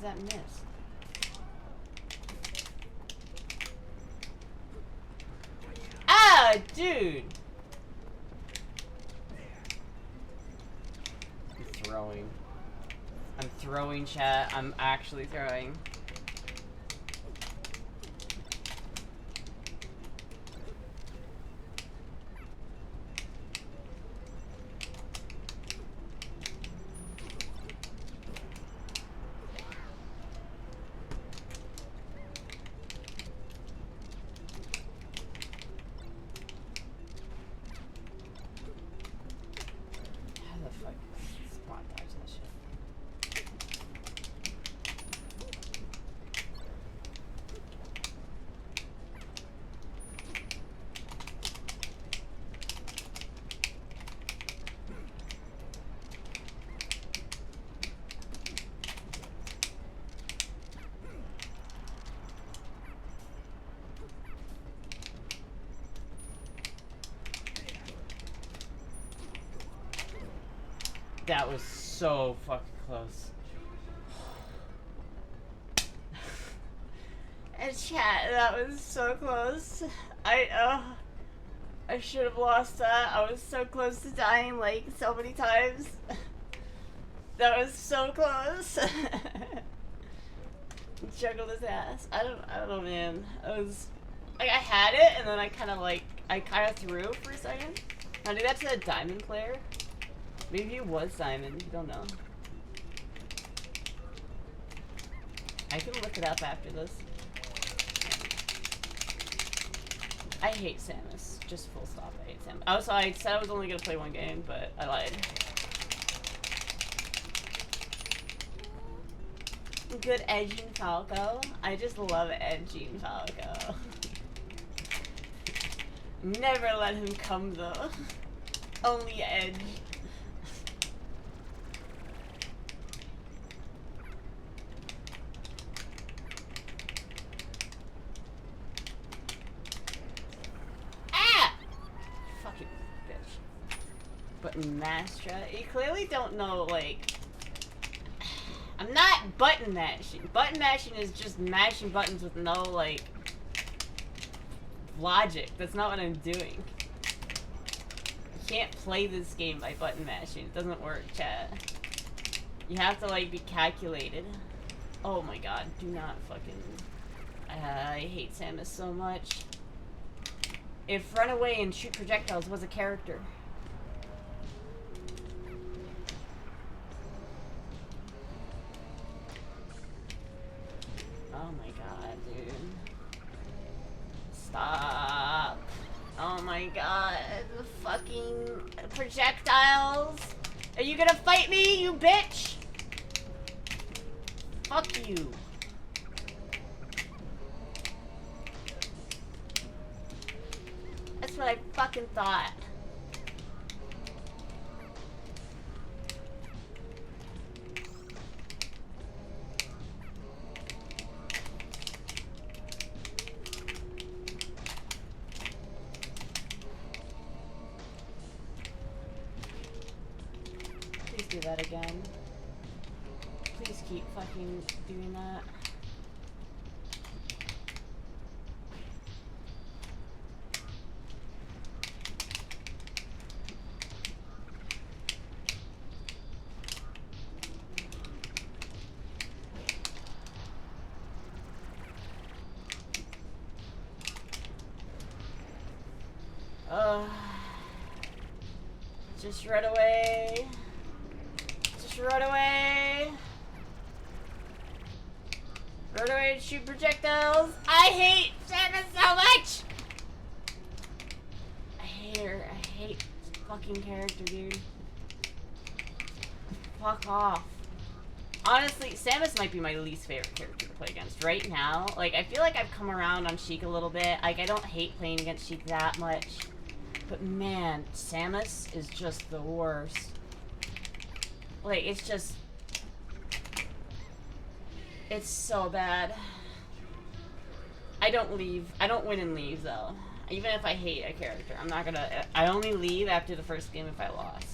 does that miss? Ah, dude! I'm throwing. I'm throwing, chat. I'm actually throwing. That was so fucking close. And chat, that was so close. I should have lost that. I was so close to dying like so many times. That was so close. Juggled his ass. I don't know, man. I was like, I had it and then I kind of threw for a second. I did that to that diamond player. Maybe it was diamond. You don't know. I can look it up after this. I hate Samus. Just full stop. I hate Samus. Also, I said I was only gonna play one game, but I lied. Good edging Falco. I just love edging Falco. Never let him come though. Only edge. Button Astra. You clearly don't know, like... I'm not button mashing. Button mashing is just mashing buttons with no, like... logic. That's not what I'm doing. You can't play this game by button mashing. It doesn't work, chat. You have to, like, be calculated. Oh my god. Do not fucking... I hate Samus so much. If run away and shoot projectiles was a character... Oh my god, dude. Stop. Oh my god. The fucking projectiles. Are you gonna fight me, you bitch? Fuck you. That's what I fucking thought. Do that again. Please keep fucking doing that. Just run away. Run away! Run away and shoot projectiles! I hate Samus so much! I hate her. I hate this fucking character, dude. Fuck off. Honestly, Samus might be my least favorite character to play against right now. Like, I feel like I've come around on Sheik a little bit. Like, I don't hate playing against Sheik that much. But man, Samus is just the worst. Like, it's just... It's so bad. I don't leave. I don't win and leave, though. Even if I hate a character. I'm not gonna... I only leave after the first game if I lost.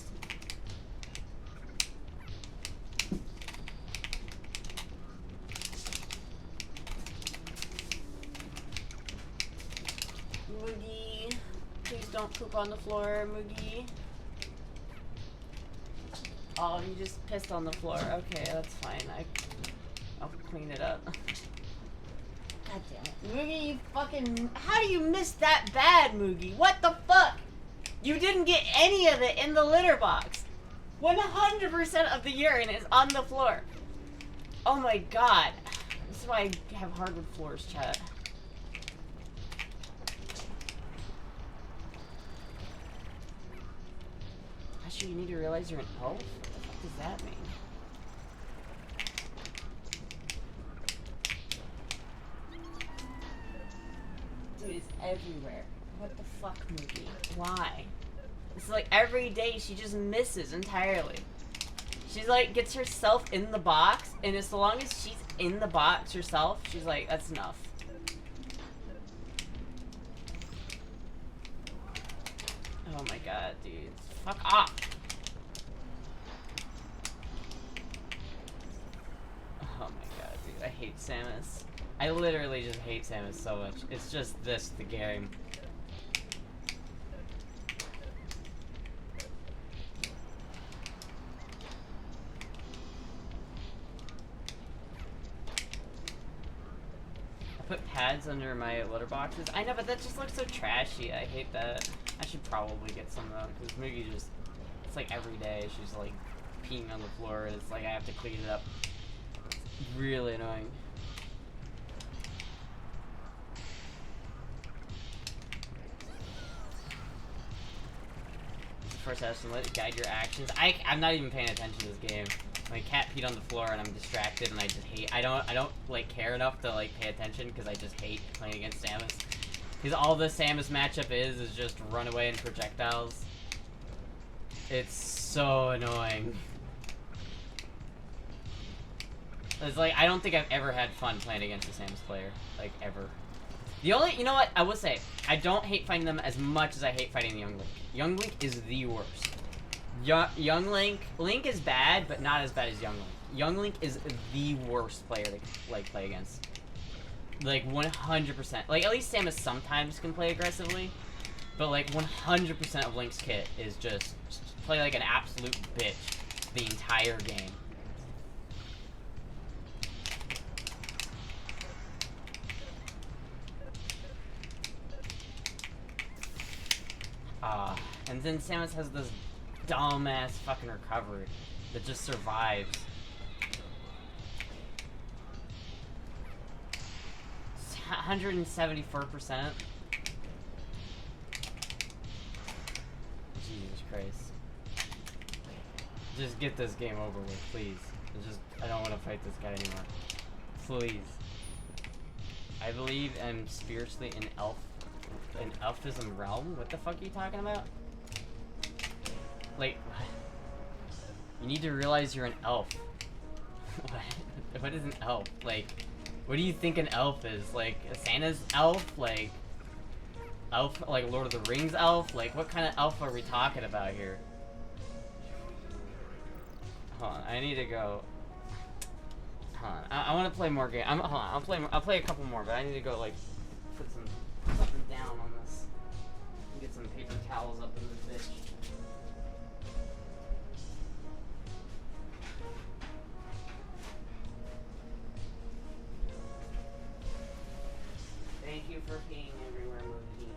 don't poop on the floor, Moogie. Oh, you just pissed on the floor. Okay, that's fine. I'll clean it up. God damn it. Moogie, you fucking... How do you miss that bad, Moogie? What the fuck? You didn't get any of it in the litter box. 100% of the urine is on the floor. Oh my god. This is why I have hardwood floors, chat. Actually, you need to realize you're an elf? What the fuck does that mean? Dude, it's everywhere. What the fuck, Mookie? Why? It's like every day she just misses entirely. She's like, gets herself in the box, and as long as she's in the box herself, she's like, that's enough. Oh my god, dude. Fuck off. Oh my god, dude. I hate Samus. I literally just hate Samus so much. It's just this, the game. I put pads under my litter boxes. I know, but that just looks so trashy. I hate that. I should probably get some though, because Moogie just, it's like every day she's like peeing on the floor and it's like I have to clean it up. It's really annoying. First action, let it guide your actions. I'm not even paying attention to this game. My cat peed on the floor and I'm distracted and I just hate, I don't like care enough to like pay attention because I just hate playing against Samus. Because all the Samus matchup is just run away and projectiles. It's so annoying. It's like, I don't think I've ever had fun playing against a Samus player. Like, ever. The only, you know what, I will say, I don't hate fighting them as much as I hate fighting Young Link. Young Link is the worst. Young Link is bad, but not as bad as Young Link. Young Link is the worst player to, like, play against. Like, 100%. Like, at least Samus sometimes can play aggressively. But, like, 100% of Link's kit is just play like an absolute bitch the entire game. And then Samus has this dumbass fucking recovery that just survives. It's 174%. Jesus Christ. Just get this game over with, please. I don't want to fight this guy anymore. Please. I believe I'm spiritually an elfism realm? What the fuck are you talking about? Like, you need to realize you're an elf. What is an elf? Like, what do you think an elf is? Like, Santa's elf? Like, like Lord of the Rings elf? Like, what kind of elf are we talking about here? Hold on, I need to go. Hold on, I want to play more game. Hold on, I'll play a couple more, but I need to go, like, put something down on this. Get some paper towels up in this bitch. Thank you for peeing everywhere, Mookie.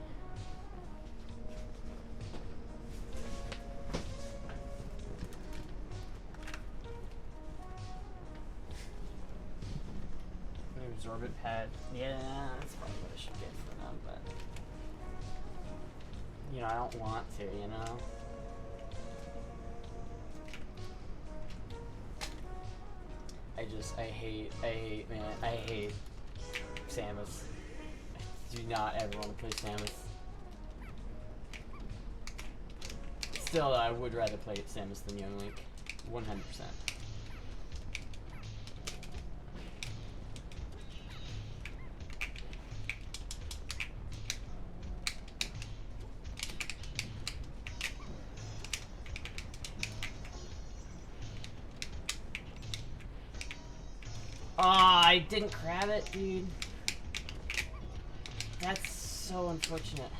Absorbent pad. Yeah, that's probably what I should get for them, but you know, I don't want to, you know? I hate Samus. I do not ever want to play Samus. Still, I would rather play Samus than Young Link. 100%. Oh, I didn't grab it, dude. That's so unfortunate.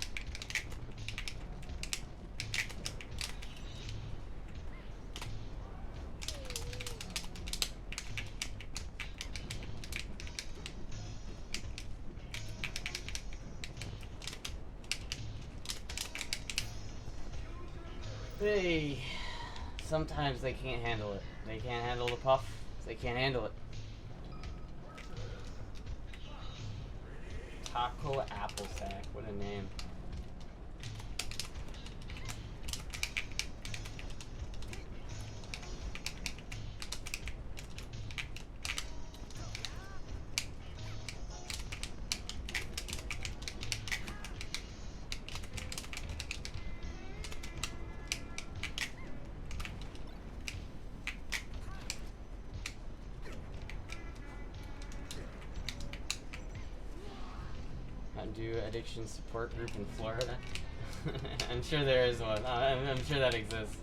Hey, sometimes they can't handle it. They can't handle the puff. They can't handle it. Taco Apple Sack. What a name. Do addiction support group in Florida? I'm sure there is one. I'm sure that exists.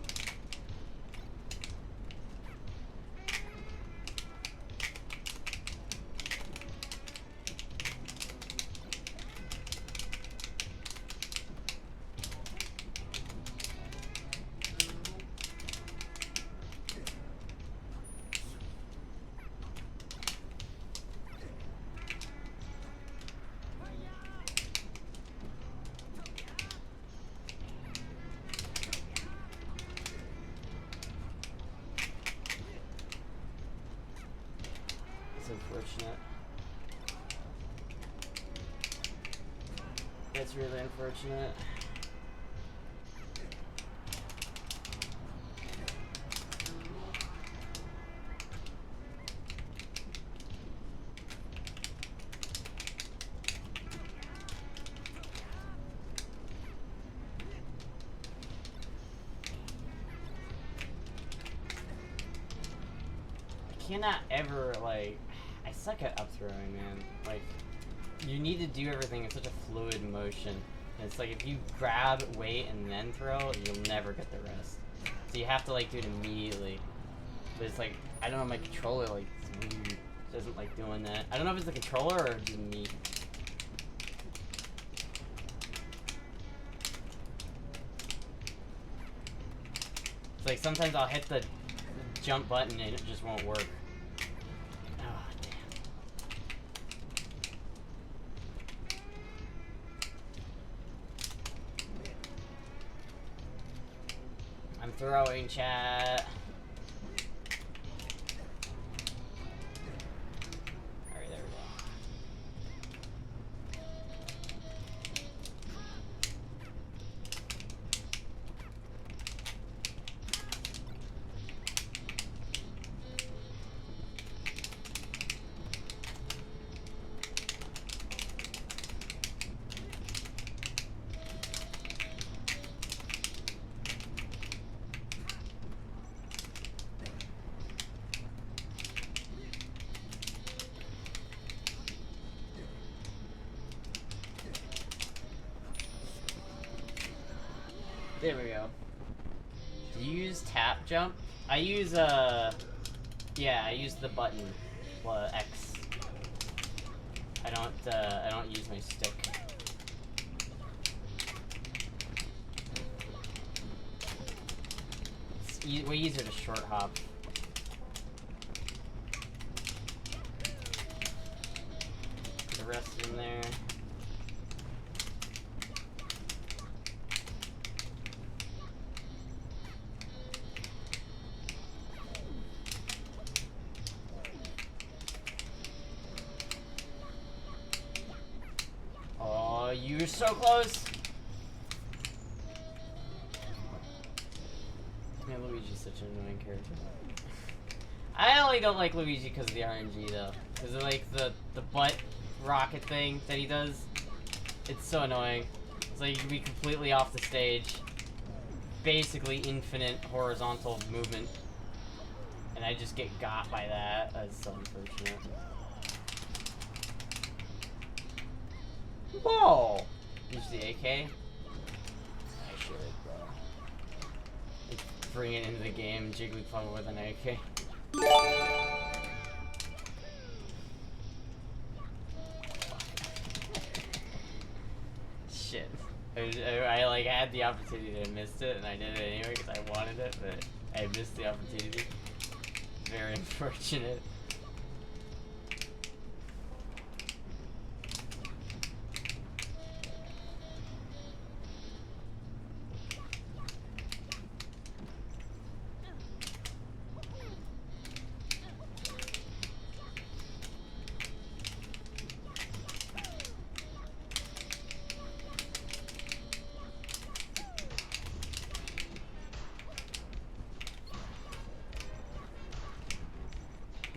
Unfortunate. It's really unfortunate. I cannot ever, like, I suck at up throwing, man. Like, you need to do everything in such a fluid motion. And it's like if you grab, wait, and then throw, you'll never get the rest. So you have to like do it immediately. But it's like, I don't know, my controller like it's weird. It doesn't like doing that. I don't know if it's the controller or just me. It's like sometimes I'll hit the jump button and it just won't work. Throwing, chat. Alright, there we go. There we go. Do you use tap jump? I use yeah, I use the button, X. I don't use my stick. It's way easier to short hop. Put the rest in there. You're so close! Man, Luigi's such an annoying character. I only don't like Luigi because of the RNG though. Because of like the butt rocket thing that he does. It's so annoying. It's like you can be completely off the stage. Basically infinite horizontal movement. And I just get got by that. That's so unfortunate. Whoa! Use the AK? I should, bro. Like, bring it into the game, Jigglypuff with an AK. Shit. I like had the opportunity and I missed it, and I did it anyway because I wanted it, but I missed the opportunity. Very unfortunate.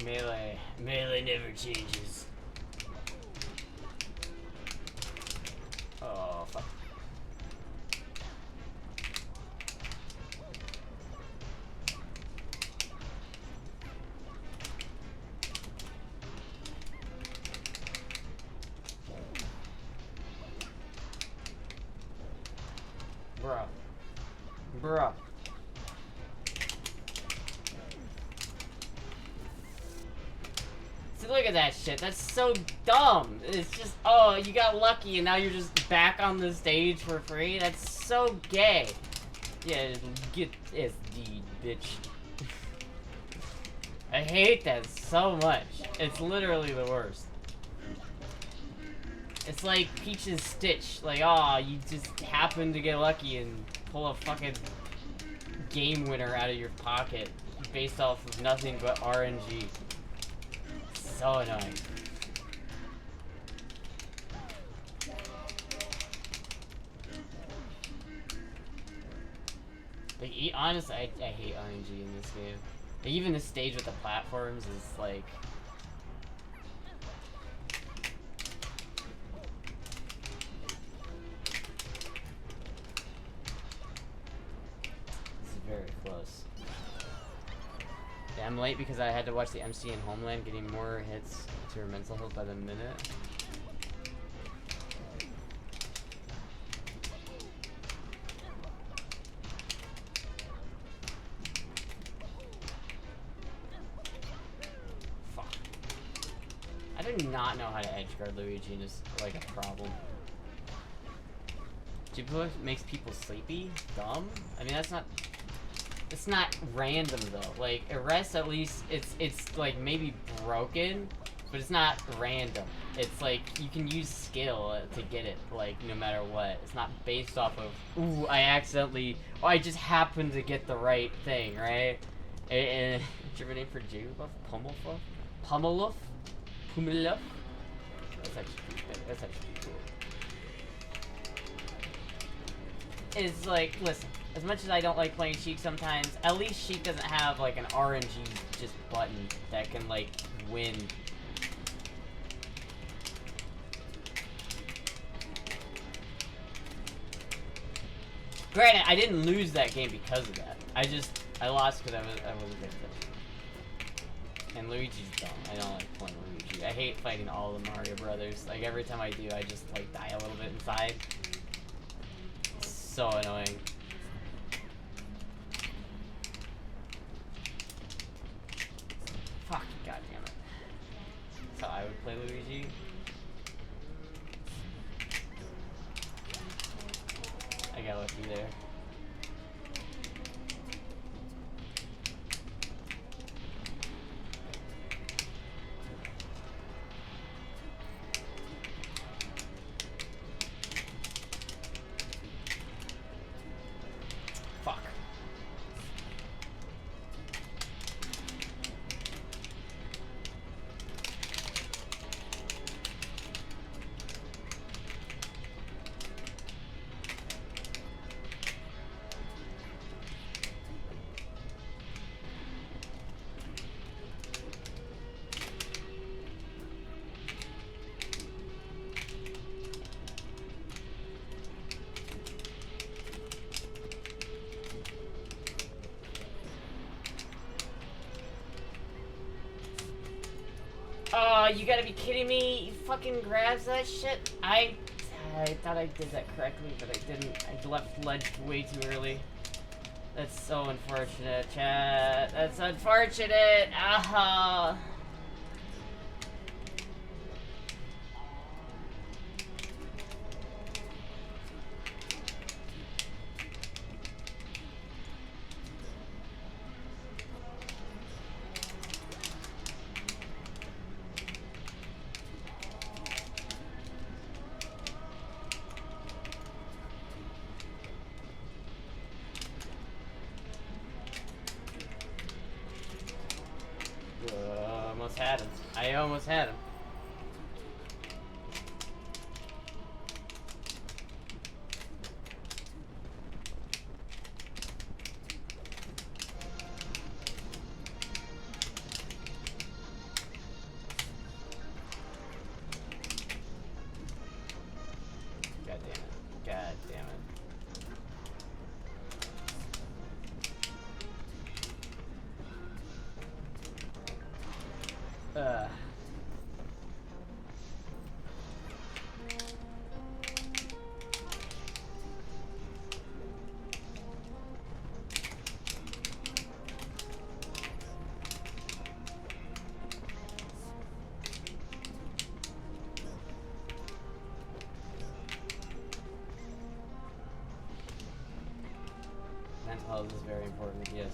Melee never changes. Oh, fuck. Bruh. Bruh. See, look at that shit. That's so dumb. It's just, oh, you got lucky and now you're just back on the stage for free? That's so gay. Yeah, get SD, bitch. I hate that so much. It's literally the worst. It's like Peach's Stitch. Like, oh, you just happen to get lucky and pull a fucking game winner out of your pocket based off of nothing but RNG. So annoying. Like, honestly, I hate RNG in this game. Like, even the stage with the platforms is like... This is very close. Yeah, I'm late because I had to watch the MC in Homeland getting more hits to her mental health by the minute. Fuck. I do not know how to edgeguard Luigi, and it's like a problem. Jupiter makes people sleepy? Dumb? I mean, that's not... It's not random though. Like, arrest at least it's like maybe broken, but it's not random. It's like you can use skill to get it, like no matter what. It's not based off of ooh, I just happened to get the right thing, right? And German name for Jigglypuff? Pummelfuff? Pummeluff? Pummeluff? That's actually cool. It's like, listen, as much as I don't like playing Sheik sometimes, at least Sheik doesn't have like an RNG just button that can like win. Granted, I didn't lose that game because of that. I lost because I wasn't good at it. And Luigi's dumb. I don't like playing Luigi. I hate fighting all the Mario Brothers. Like every time I do, I just like die a little bit inside. It's so annoying. Fuck, goddammit. So I would play Luigi. I got lucky there. Fuck. Oh, you gotta be kidding me. He fucking grabs that shit. I thought I did that correctly, but I didn't. I left ledge way too early. That's so unfortunate, chat. That's unfortunate. Aha. Almost had him. I almost had him. health is very important, yes.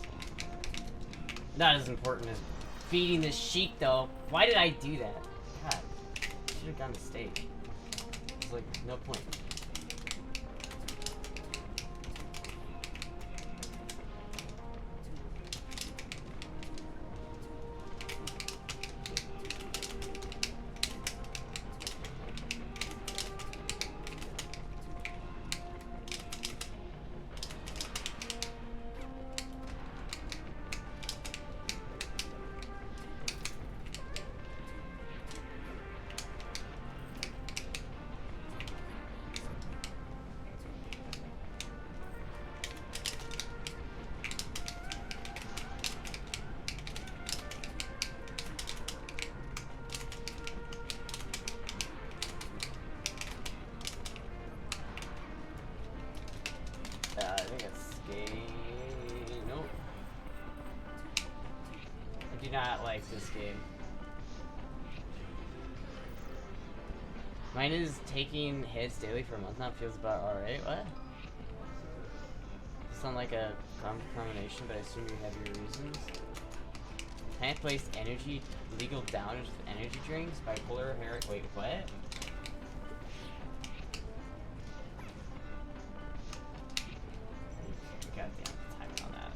Not as important as feeding this sheik, though. Why did I do that? God, I should have gone to stage. It's like, no point. I think it's game. Nope. I do not like this game. Mine is taking hits daily for a month now. Feels about alright. What? It's not like a combination, but I assume you have your reasons. Plant placed energy, legal downers with energy drinks, bipolar, hair. Wait, what? Goddamn timing on that.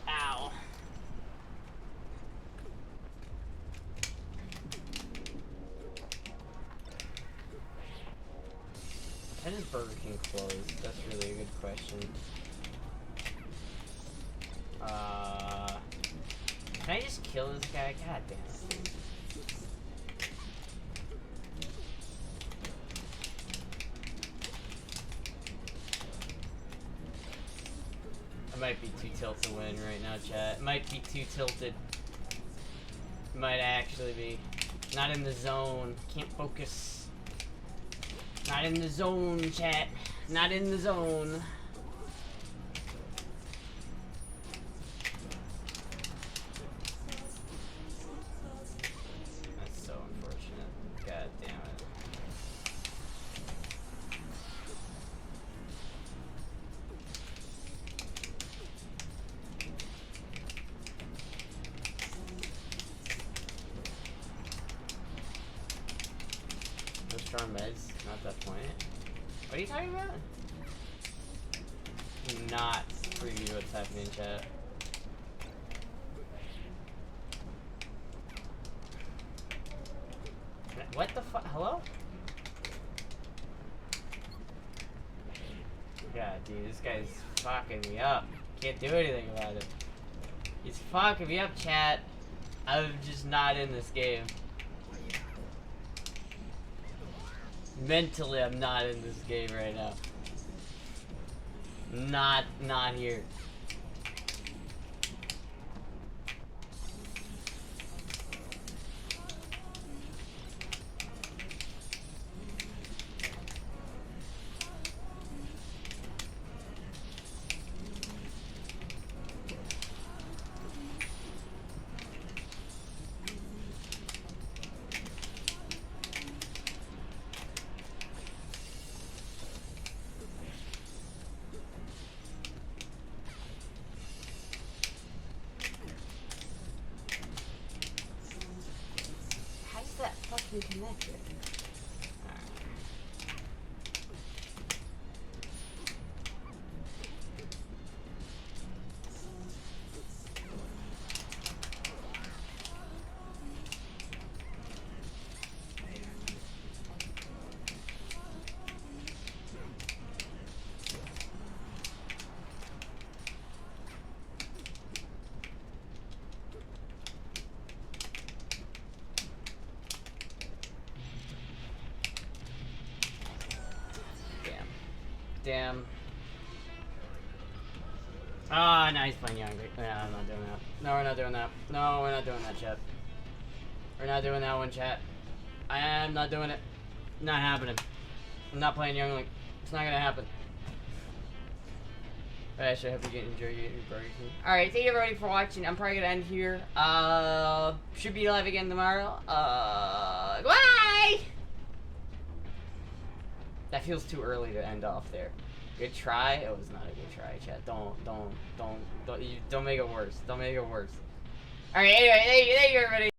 Ow. When is Burger King closed? That's really a good question. Can I just kill this guy? God damn it. I might be too tilted to win right now, chat. Might be too tilted. Might actually be. Not in the zone. Can't focus. Not in the zone, chat. Not in the zone. That's so unfortunate. God damn it. No strong meds, not that point. What are you talking about? Do not preview what's happening in chat. What the fuck? Hello? God, dude, this guy's fucking me up. Can't do anything about it. He's fucking me up, chat. I'm just not in this game. Mentally, I'm not in this game right now. Not here. Connected. Damn. Ah, oh, nice playing young. Yeah, I'm not doing that. No, we're not doing that. No, we're not doing that, chat. We're not doing that one, chat. I am not doing it. Not happening. I'm not playing Young Link. It's not gonna happen. But actually, I hope you enjoy your Burger King. Alright, thank you everybody for watching. I'm probably gonna end here. Should be live again tomorrow. Goodbye! That feels too early to end off there. Good try. It was not a good try, chat. Don't make it worse. Don't make it worse. Alright, anyway, thank you everybody.